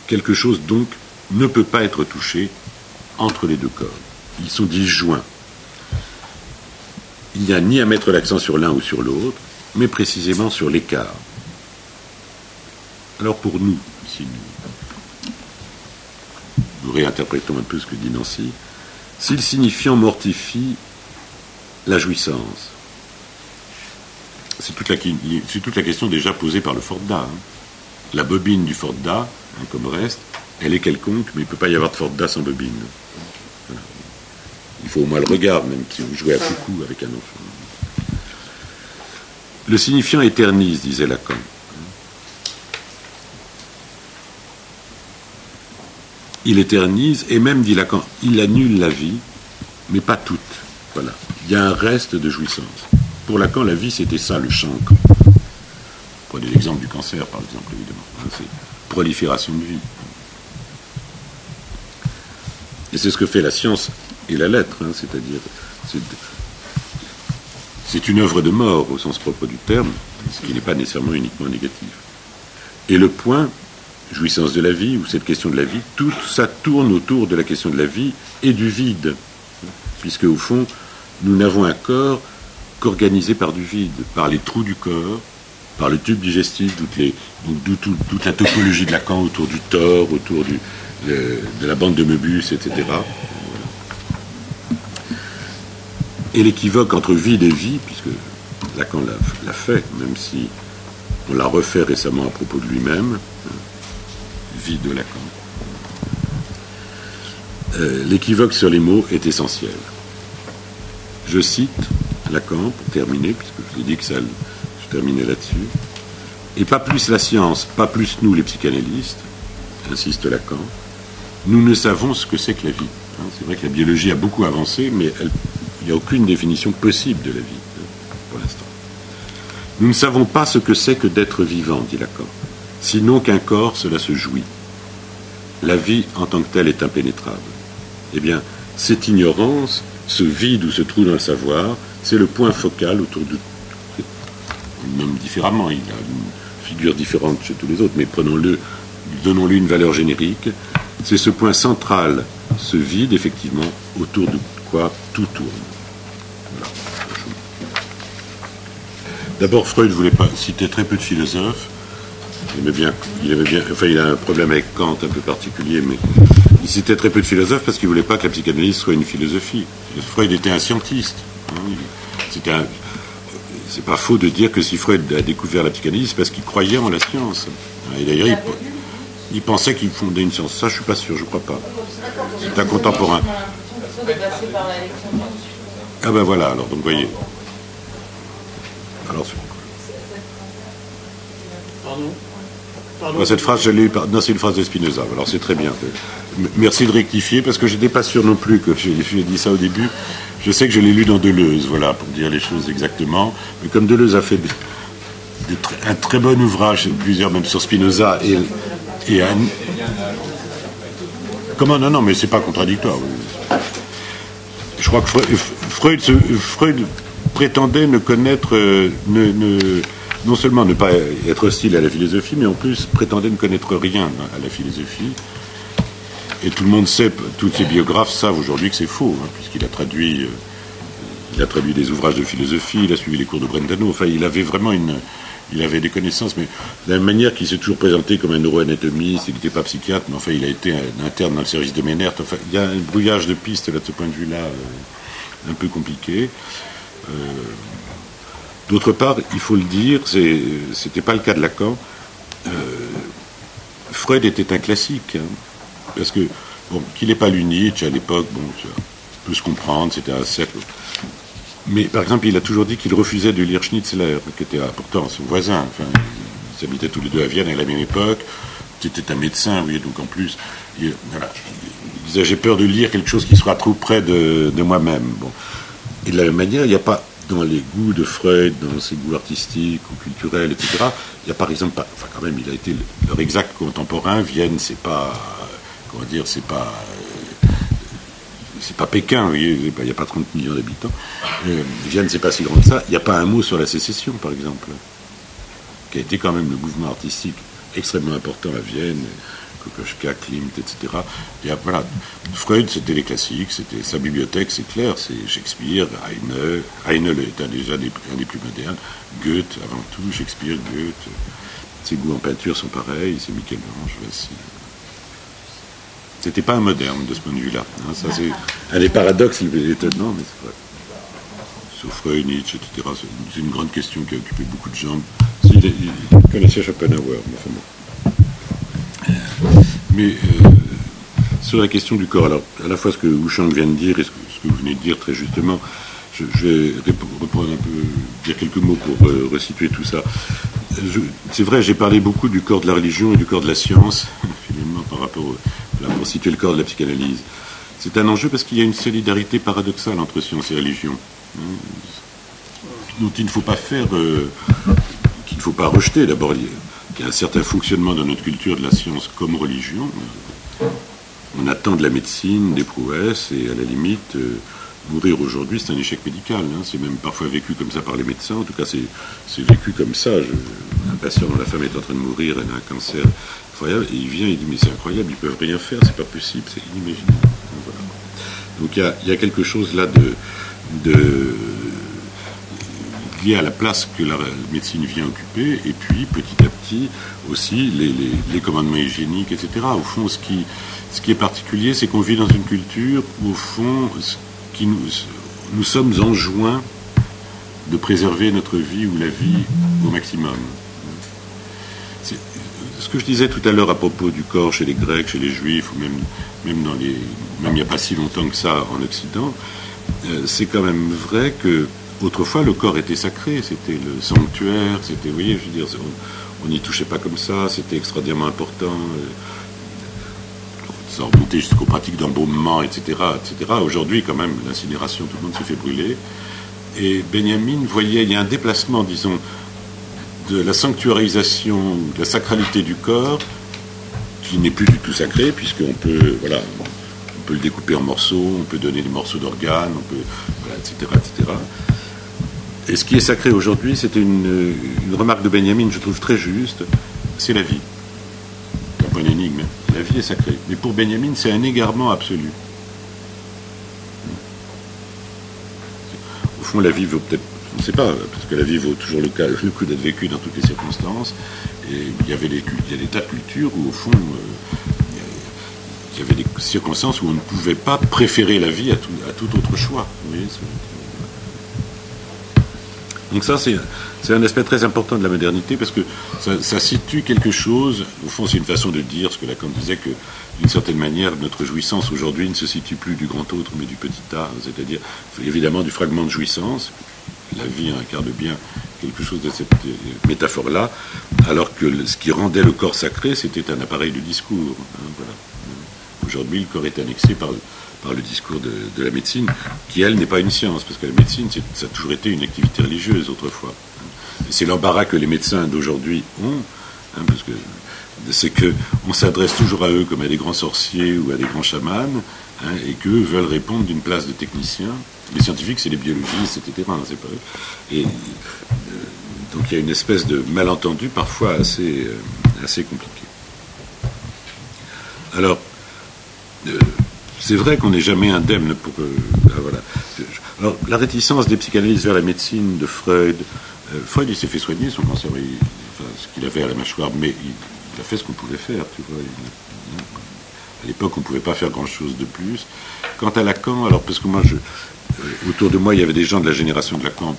Quelque chose, donc, ne peut pas être touché entre les deux corps. Ils sont disjoints. Il n'y a ni à mettre l'accent sur l'un ou sur l'autre, mais précisément sur l'écart. Alors pour nous, si nous réinterprétons un peu ce que dit Nancy, si le signifiant mortifie la jouissance, c'est toute la question déjà posée par le Forda. La bobine du Forda, comme reste, elle est quelconque, mais il ne peut pas y avoir de Forda sans bobine. Voilà. Il faut au moins le regard, même si vous jouez à coucou avec un enfant. Le signifiant éternise, disait Lacan. Il éternise, et même, dit Lacan, il annule la vie, mais pas toute. Voilà. Il y a un reste de jouissance. Pour Lacan, la vie, c'était ça, le chancre. Prenez l'exemple du cancer, par exemple, évidemment. C'est prolifération de vie. Et c'est ce que fait la science et la lettre, c'est-à-dire... C'est une œuvre de mort, au sens propre du terme, ce qui n'est pas nécessairement uniquement négatif. Et le point, jouissance de la vie, ou cette question de la vie, tout ça tourne autour de la question de la vie et du vide. Puisque, au fond, nous n'avons un corps qu'organisé par du vide, par les trous du corps, par le tube digestif, toute la topologie de Lacan autour du tore, autour de la bande de Möbius, etc. Et l'équivoque entre vide et vie, puisque Lacan l'a fait, même si on l'a refait récemment à propos de lui-même, vie de Lacan. l'équivoque sur les mots est essentiel. Je cite Lacan, pour terminer, puisque je vous ai dit que je terminais là-dessus. Et pas plus la science, pas plus nous les psychanalystes, insiste Lacan, nous ne savons ce que c'est que la vie. C'est vrai que la biologie a beaucoup avancé, mais il n'y a aucune définition possible de la vie, pour l'instant. Nous ne savons pas ce que c'est que d'être vivant, dit Lacan. Sinon qu'un corps, cela se jouit. La vie en tant que telle est impénétrable. Eh bien, cette ignorance, ce vide ou ce trou dans le savoir, c'est le point focal autour de... Même différemment, il a une figure différente chez tous les autres, mais prenons-le, donnons-lui une valeur générique. C'est ce point central, ce vide, effectivement, autour de quoi tout tourne. Voilà. D'abord, Freud voulait pas citer très peu de philosophes. Il a un problème avec Kant un peu particulier, mais il citait très peu de philosophes parce qu'il ne voulait pas que la psychanalyse soit une philosophie. Freud était un scientiste. C'est pas faux de dire que si Freud a découvert la psychanalyse, c'est parce qu'il croyait en la science. Et d'ailleurs, il pensait qu'il fondait une science. Ça, je ne suis pas sûr, je ne crois pas. C'est un contemporain. Ah ben voilà, alors, donc voyez. Alors, cette phrase, je l'ai eu non, c'est une phrase de Spinoza. Alors c'est très bien. Merci de rectifier, parce que je n'étais pas sûr non plus que j'ai dit ça au début. Je sais que je l'ai lu dans Deleuze, voilà, pour dire les choses exactement. Mais comme Deleuze a fait un très bon ouvrage, plusieurs même sur Spinoza et Anne. Comment non, mais c'est pas contradictoire. Je crois que Freud prétendait ne connaître, non seulement ne pas être hostile à la philosophie, mais en plus prétendait ne connaître rien à la philosophie. Et tout le monde sait, tous ses biographes savent aujourd'hui que c'est faux, puisqu'il a traduit des ouvrages de philosophie, il a suivi les cours de Brentano. Enfin, il avait des connaissances, mais de la même manière qu'il s'est toujours présenté comme un neuroanatomiste, il n'était pas psychiatre, mais enfin, il a été un interne dans le service de Ménert. Enfin, il y a un brouillage de pistes là, de ce point de vue-là, un peu compliqué. D'autre part, il faut le dire, c'était pas le cas de Lacan. Freud était un classique, parce que, bon, qu'il n'ait pas lu Nietzsche à l'époque, bon, ça peut se comprendre, c'était un siècle. Mais, par exemple, il a toujours dit qu'il refusait de lire Schnitzler, qui était pourtant son voisin. Enfin, ils habitaient tous les deux à Vienne à la même époque. C'était un médecin, vous voyez, donc en plus, il disait, j'ai peur de lire quelque chose qui sera trop près de moi-même. Bon. Et de la même manière, il n'y a pas, dans les goûts de Freud, dans ses goûts artistiques ou culturels, etc., il n'y a par exemple pas, enfin quand même, il a été leur exact contemporain. Vienne, c'est pas, comment dire, c'est pas Pékin, vous voyez, il n'y a pas 30 millions d'habitants. Vienne, c'est pas si grand que ça. Il n'y a pas un mot sur la sécession, par exemple, qui a été quand même le mouvement artistique extrêmement important à Vienne, Kokoschka, Klimt, etc. Et voilà, Freud, c'était les classiques, c'était sa bibliothèque, c'est clair, c'est Shakespeare, Heine. Heine est déjà un des plus modernes. Goethe, avant tout, Shakespeare, Goethe. Ses goûts en peinture sont pareils, c'est Michel-Ange, voici. C'était pas un moderne de ce point de vue-là. Ça, c'est un des paradoxes les plus étonnants, mais c'est vrai. Sur Freud, Nietzsche, etc., c'est une grande question qui a occupé beaucoup de gens. Il connaissait Schopenhauer, mais sur la question du corps, alors à la fois ce que Houchang vient de dire et ce que vous venez de dire très justement, je vais reprendre un peu, dire quelques mots pour resituer tout ça. C'est vrai, j'ai parlé beaucoup du corps de la religion et du corps de la science, finalement, par rapport pour situer le corps de la psychanalyse. C'est un enjeu parce qu'il y a une solidarité paradoxale entre science et religion, dont il ne faut pas faire, qu'il ne faut pas rejeter. D'abord, il y a un certain fonctionnement dans notre culture de la science comme religion. On attend de la médecine des prouesses et à la limite, mourir aujourd'hui, c'est un échec médical. C'est même parfois vécu comme ça par les médecins. En tout cas, c'est vécu comme ça. Un patient dont la femme est en train de mourir, elle a un cancer incroyable, et il vient, il dit mais c'est incroyable, ils peuvent rien faire, c'est pas possible, c'est inimaginable. Donc il y a quelque chose là lié à la place que la médecine vient occuper, et puis petit à petit aussi les commandements hygiéniques, etc. Au fond, ce qui est particulier, c'est qu'on vit dans une culture où, au fond, nous sommes enjoints de préserver notre vie ou la vie au maximum. Ce que je disais tout à l'heure à propos du corps chez les Grecs, chez les Juifs, ou même il n'y a pas si longtemps que ça en Occident, c'est quand même vrai que autrefois le corps était sacré, c'était le sanctuaire, c'était, vous voyez, je veux dire, on n'y touchait pas comme ça, c'était extraordinairement important. Ça remontait jusqu'aux pratiques d'embaumement, etc., etc. Aujourd'hui, quand même, l'incinération, tout le monde se fait brûler. Et Benjamin voyait, il y a un déplacement, disons, de la sanctuarisation, de la sacralité du corps, qui n'est plus du tout sacré, puisqu'on peut, voilà, on peut le découper en morceaux, on peut donner des morceaux d'organes, on peut, voilà, etc., etc. Et ce qui est sacré aujourd'hui, c'était une remarque de Benjamin, je trouve très juste, c'est la vie. C'est un peu une énigme. La vie est sacrée. Mais pour Benjamin, c'est un égarement absolu. Au fond, la vie vaut peut-être, je ne sais pas, parce que la vie vaut toujours le coup d'être vécu dans toutes les circonstances. Et il y a des tas de cultures où, au fond, il y avait des circonstances où on ne pouvait pas préférer la vie à tout autre choix. Vous voyez, donc ça, c'est un aspect très important de la modernité, parce que ça situe quelque chose, au fond c'est une façon de dire ce que Lacan disait, que d'une certaine manière notre jouissance aujourd'hui ne se situe plus du grand autre mais du petit A, c'est-à-dire évidemment du fragment de jouissance. La vie incarne bien quelque chose de cette métaphore-là, alors que ce qui rendait le corps sacré, c'était un appareil de discours. Voilà. Aujourd'hui, le corps est annexé par le discours de la médecine, qui, elle, n'est pas une science, parce que la médecine, ça a toujours été une activité religieuse, autrefois. Et c'est l'embarras que les médecins d'aujourd'hui ont, parce que c'est qu'on s'adresse toujours à eux comme à des grands sorciers ou à des grands chamans, et qu'eux veulent répondre d'une place de technicien. Les scientifiques, c'est les biologistes, etc. C'est pas eux. Et donc il y a une espèce de malentendu, parfois assez compliqué. Alors, c'est vrai qu'on n'est jamais indemne pour... voilà. Alors, la réticence des psychanalystes vers la médecine de Freud, Freud, il s'est fait soigner son cancer, ce qu'il avait à la mâchoire, mais il a fait ce qu'on pouvait faire, tu vois. À l'époque, on ne pouvait pas faire grand-chose de plus. Quant à Lacan, alors, parce que moi, autour de moi, il y avait des gens de la génération de Lacan,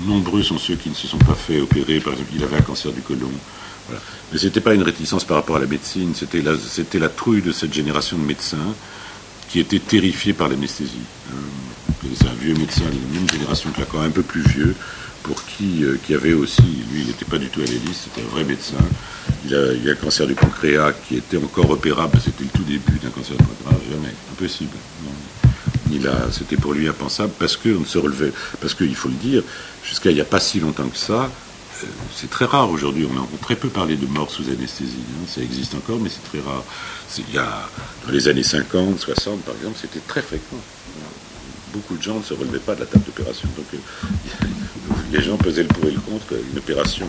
nombreux sont ceux qui ne se sont pas fait opérer, par exemple, il avait un cancer du côlon. Voilà. Mais ce n'était pas une réticence par rapport à la médecine, c'était la trouille de cette génération de médecins qui était terrifié par l'anesthésie. C'est un vieux médecin de la même génération que Lacan, un peu plus vieux, pour qui avait aussi, lui il n'était pas du tout analyste, c'était un vrai médecin. Il a un cancer du pancréas qui était encore opérable, c'était le tout début d'un cancer du pancréas, jamais, impossible. C'était pour lui impensable, parce qu'on ne se relevait, parce qu'il faut le dire, jusqu'à il n'y a pas si longtemps que ça, c'est très rare aujourd'hui, on entend très peu parler de mort sous anesthésie, ça existe encore, mais c'est très rare. Dans les années 50, 60 par exemple, c'était très fréquent. Beaucoup de gens ne se relevaient pas de la table d'opération, donc les gens pesaient le pour et le contre, une opération,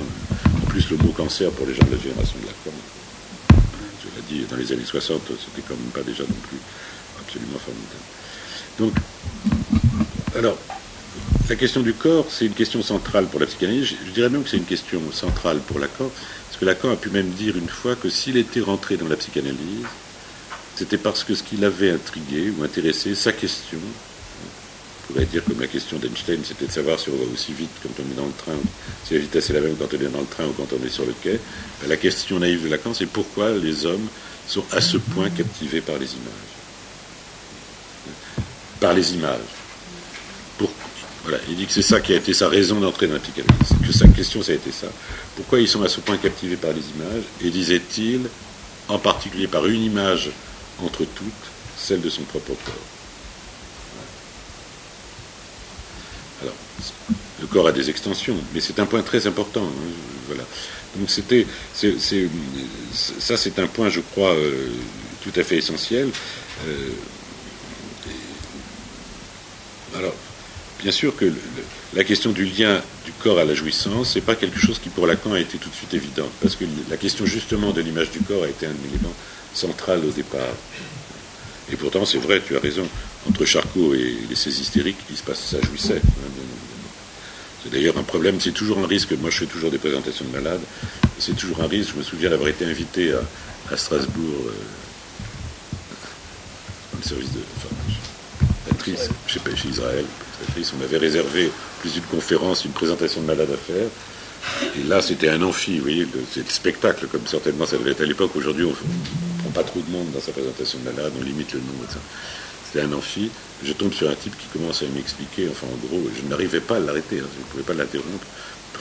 en plus le mot cancer pour les gens de la génération de Lacan, je l'ai dit, dans les années 60, c'était quand même pas déjà non plus absolument formidable. Donc, alors, la question du corps, c'est une question centrale pour la psychanalyse. Je dirais même que c'est une question centrale pour Lacan, parce que Lacan a pu même dire une fois que s'il était rentré dans la psychanalyse, c'était parce que ce qui l'avait intrigué ou intéressé, sa question, on pourrait dire comme la question d'Einstein, c'était de savoir si on va aussi vite quand on est dans le train, si la vitesse est la même quand on est dans le train ou quand on est sur le quai. La question naïve de Lacan, c'est pourquoi les hommes sont à ce point captivés par les images. Par les images. Voilà, il dit que c'est ça qui a été sa raison d'entrer dans la psychanalyse, que sa question, ça a été ça. Pourquoi ils sont à ce point captivés par les images? Et disait-il, en particulier par une image entre toutes, celle de son propre corps. Alors, le corps a des extensions, mais c'est un point très important. Voilà. Donc ça, c'est un point, je crois, tout à fait essentiel. Alors, bien sûr que la question du lien du corps à la jouissance, c'est pas quelque chose qui pour Lacan a été tout de suite évident, parce que la question justement de l'image du corps a été un élément central au départ. Et pourtant, c'est vrai, tu as raison, entre Charcot et l'essai hystérique, ça jouissait. C'est d'ailleurs un problème, c'est toujours un risque. Moi, je fais toujours des présentations de malades, c'est toujours un risque. Je me souviens d'avoir été invité à Strasbourg, dans le service de... chez Israël, on m'avait réservé plus d'une conférence, une présentation de malade à faire. Et là, c'était un amphi, vous voyez, c'est le spectacle, comme certainement ça devait être à l'époque. Aujourd'hui, on ne prend pas trop de monde dans sa présentation de malade, on limite le nombre, etc. C'était un amphi. Je tombe sur un type qui commence à m'expliquer, enfin, en gros, je n'arrivais pas à l'arrêter, je ne pouvais pas l'interrompre.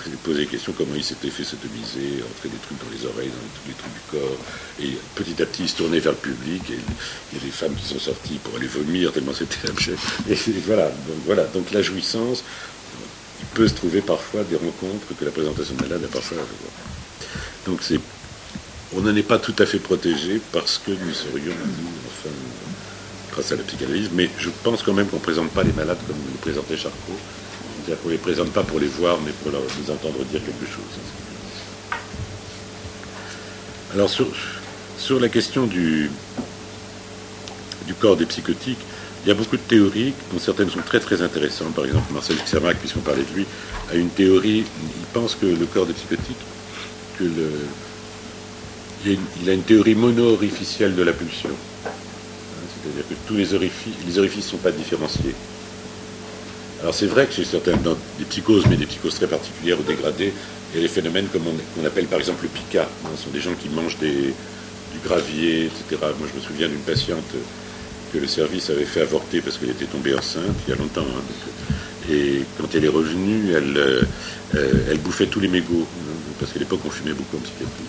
Il posait des questions, comment il s'était fait sodomiser, entrer des trucs dans les oreilles, dans tous les trucs du corps. Et petit à petit, il se tournait vers le public, et il y a des femmes qui sont sorties pour aller vomir, tellement c'était abject. Et voilà. Donc la jouissance, il peut se trouver parfois des rencontres que la présentation de malade n'a pas fait. Donc on n'en est pas tout à fait protégé parce que nous serions, enfin, grâce à la psychanalyse, mais je pense quand même qu'on ne présente pas les malades comme nous présentait Charcot. C'est-à-dire qu'on ne les présente pas pour les voir, mais pour les entendre dire quelque chose. Alors, sur la question du corps des psychotiques, il y a beaucoup de théories, dont certaines sont très très intéressantes. Par exemple, Marcel Czermak, puisqu'on parlait de lui, a une théorie, il pense que le corps des psychotiques, il a une théorie mono-orificielle de la pulsion. C'est-à-dire que tous les orifices ne sont pas différenciés. Alors c'est vrai que chez certaines, dans des psychoses, mais des psychoses très particulières ou dégradées, il y a des phénomènes comme qu'on appelle par exemple le pica. Ce sont des gens qui mangent du gravier, etc. Moi je me souviens d'une patiente que le service avait fait avorter parce qu'elle était tombée enceinte il y a longtemps. Et quand elle est revenue, elle bouffait tous les mégots. Parce qu'à l'époque on fumait beaucoup en psychiatrie.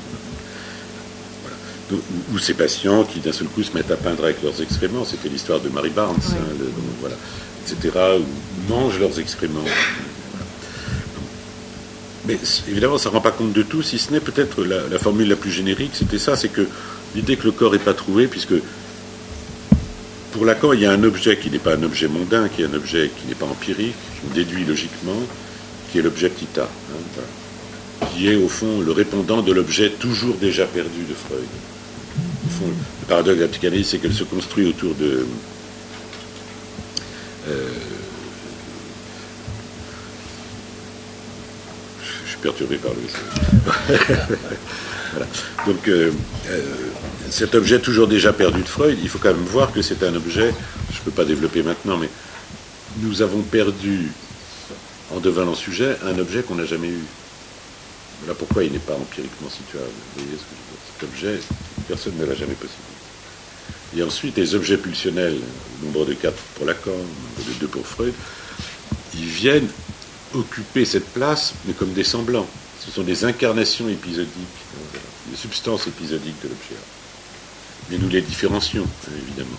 Voilà. Ou ces patients qui d'un seul coup se mettent à peindre avec leurs excréments. C'était l'histoire de Mary Barnes. Oui. Voilà. Etc., ou mangent leurs excréments. Voilà. Mais évidemment, ça ne rend pas compte de tout, si ce n'est peut-être la formule la plus générique, c'était ça, c'est que l'idée que le corps n'est pas trouvé, puisque pour Lacan, il y a un objet qui n'est pas un objet mondain, qui est un objet qui n'est pas empirique, qu'on déduit logiquement, qui est l'objet ptita, voilà, qui est au fond le répondant de l'objet toujours déjà perdu de Freud. Au fond, le paradoxe de la psychanalyse, c'est qu'elle se construit autour de... je suis perturbé par le... Voilà. Donc, cet objet toujours déjà perdu de Freud, il faut quand même voir que c'est un objet, je ne peux pas développer maintenant, mais nous avons perdu, en devenant sujet, un objet qu'on n'a jamais eu. Voilà pourquoi il n'est pas empiriquement situable. Vous voyez ce que je veux dire ? Cet objet, personne ne l'a jamais possédé. Et ensuite, les objets pulsionnels, nombre de 4 pour Lacan, nombre de 2 pour Freud, ils viennent occuper cette place, mais comme des semblants. Ce sont des incarnations épisodiques, des substances épisodiques de l'objet. Mais nous les différencions, évidemment.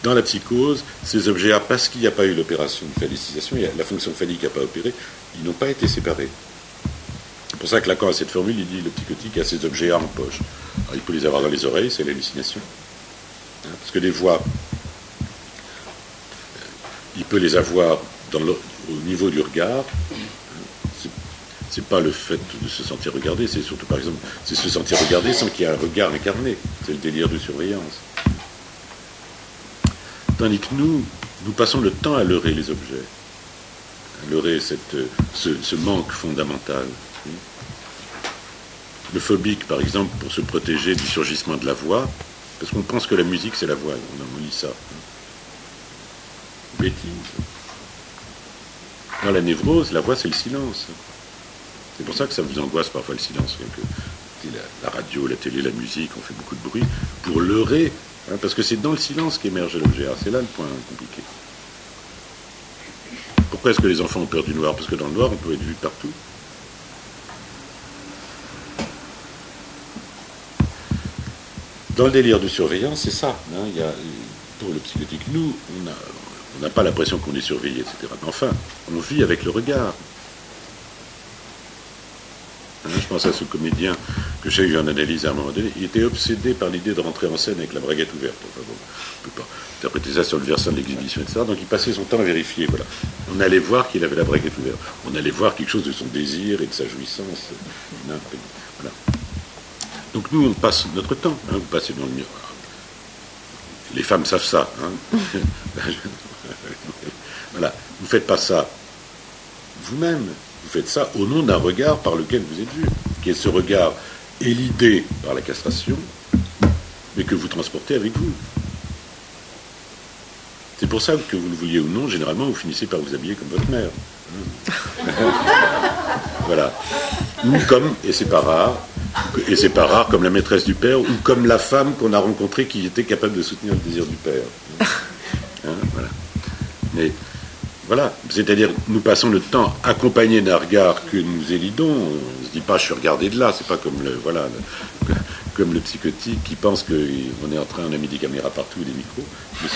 Dans la psychose, ces objets, parce qu'il n'y a pas eu l'opération de phallicisation, la fonction phallique n'a pas opéré, ils n'ont pas été séparés. C'est pour ça que Lacan a cette formule, il dit le psychotique a ses objets en poche. Alors, il peut les avoir dans les oreilles, c'est l'hallucination. Parce que les voix, il peut les avoir au niveau du regard. C'est pas le fait de se sentir regardé, c'est surtout, par exemple, c'est se sentir regardé sans qu'il y ait un regard incarné. C'est le délire de surveillance. Tandis que nous passons le temps à leurrer les objets, à leurrer ce manque fondamental. Le phobique, par exemple, pour se protéger du surgissement de la voix, parce qu'on pense que la musique, c'est la voix. On lit ça. Bêtise. Dans la névrose, la voix, c'est le silence. C'est pour ça que ça vous angoisse parfois le silence. La radio, la télé, la musique, on fait beaucoup de bruit pour leurrer, parce que c'est dans le silence qu'émerge l'objet. Alors, c'est là le point compliqué. Pourquoi est-ce que les enfants ont peur du noir ? Parce que dans le noir, on peut être vu partout. Dans le délire de surveillance, c'est ça. Pour le psychotique, nous, on n'a pas l'impression qu'on est surveillé, etc. Mais enfin, on vit avec le regard. Je pense à ce comédien que j'ai eu en analyse à un moment donné. Il était obsédé par l'idée de rentrer en scène avec la braguette ouverte. Enfin bon, on ne peut pas interpréter ça sur le versant de l'exhibition, etc. Donc il passait son temps à vérifier. Voilà. On allait voir qu'il avait la braguette ouverte. On allait voir quelque chose de son désir et de sa jouissance. Voilà. Donc nous, on passe notre temps. Vous passez dans le miroir. Les femmes savent ça. Voilà. Vous ne faites pas ça vous-même. Vous faites ça au nom d'un regard par lequel vous êtes vu, qui est ce regard élidé par la castration, mais que vous transportez avec vous. C'est pour ça que vous le vouliez ou non, généralement, vous finissez par vous habiller comme votre mère. Voilà. Ou comme, et c'est pas rare, comme la maîtresse du père, ou comme la femme qu'on a rencontrée qui était capable de soutenir le désir du père. Voilà. Mais voilà, c'est-à-dire nous passons notre temps accompagnés d'un regard que nous élidons. On ne se dit pas je suis regardé de là, c'est pas comme comme le psychotique qui pense qu'on est on a mis des caméras partout et des micros. Mais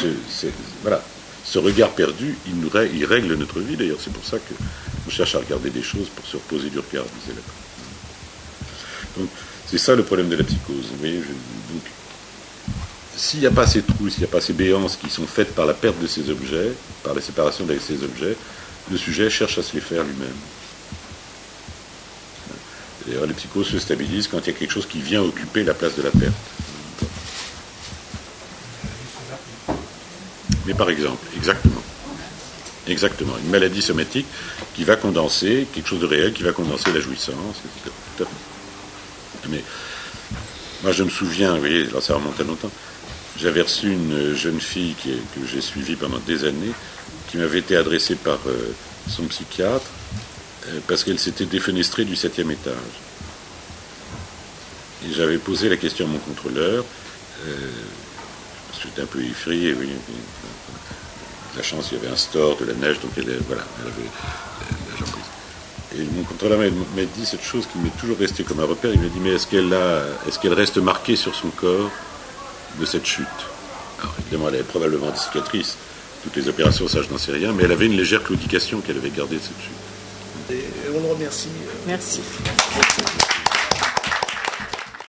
voilà, ce regard perdu, il règle notre vie. D'ailleurs, c'est pour ça qu'on cherche à regarder des choses pour se reposer du regard, disait Lacan. Donc, c'est ça le problème de la psychose. Vous voyez, donc, s'il n'y a pas ces trous, s'il n'y a pas ces béances qui sont faites par la perte de ces objets, par la séparation avec ces objets, le sujet cherche à se les faire lui-même. D'ailleurs, les psychoses se stabilisent quand il y a quelque chose qui vient occuper la place de la perte. Mais par exemple, exactement, une maladie somatique qui va condenser, quelque chose de réel, qui va condenser la jouissance, etc. Mais moi, je me souviens, vous voyez, alors ça remonte à longtemps, j'avais reçu une jeune fille que j'ai suivie pendant des années, qui m'avait été adressée par son psychiatre, parce qu'elle s'était défenestrée du 7e étage. Et j'avais posé la question à mon contrôleur, parce que j'étais un peu effrayé, oui. La chance, il y avait un store, de la neige, donc elle avait la jambe prise. Et mon contrôleur m'a dit cette chose qui m'est toujours restée comme un repère. Il m'a dit, mais est-ce qu'elle reste marquée sur son corps de cette chute? Alors évidemment, elle avait probablement des cicatrices. Toutes les opérations, ça je n'en sais rien, mais elle avait une légère claudication qu'elle avait gardée de cette chute. Et on le remercie. Merci.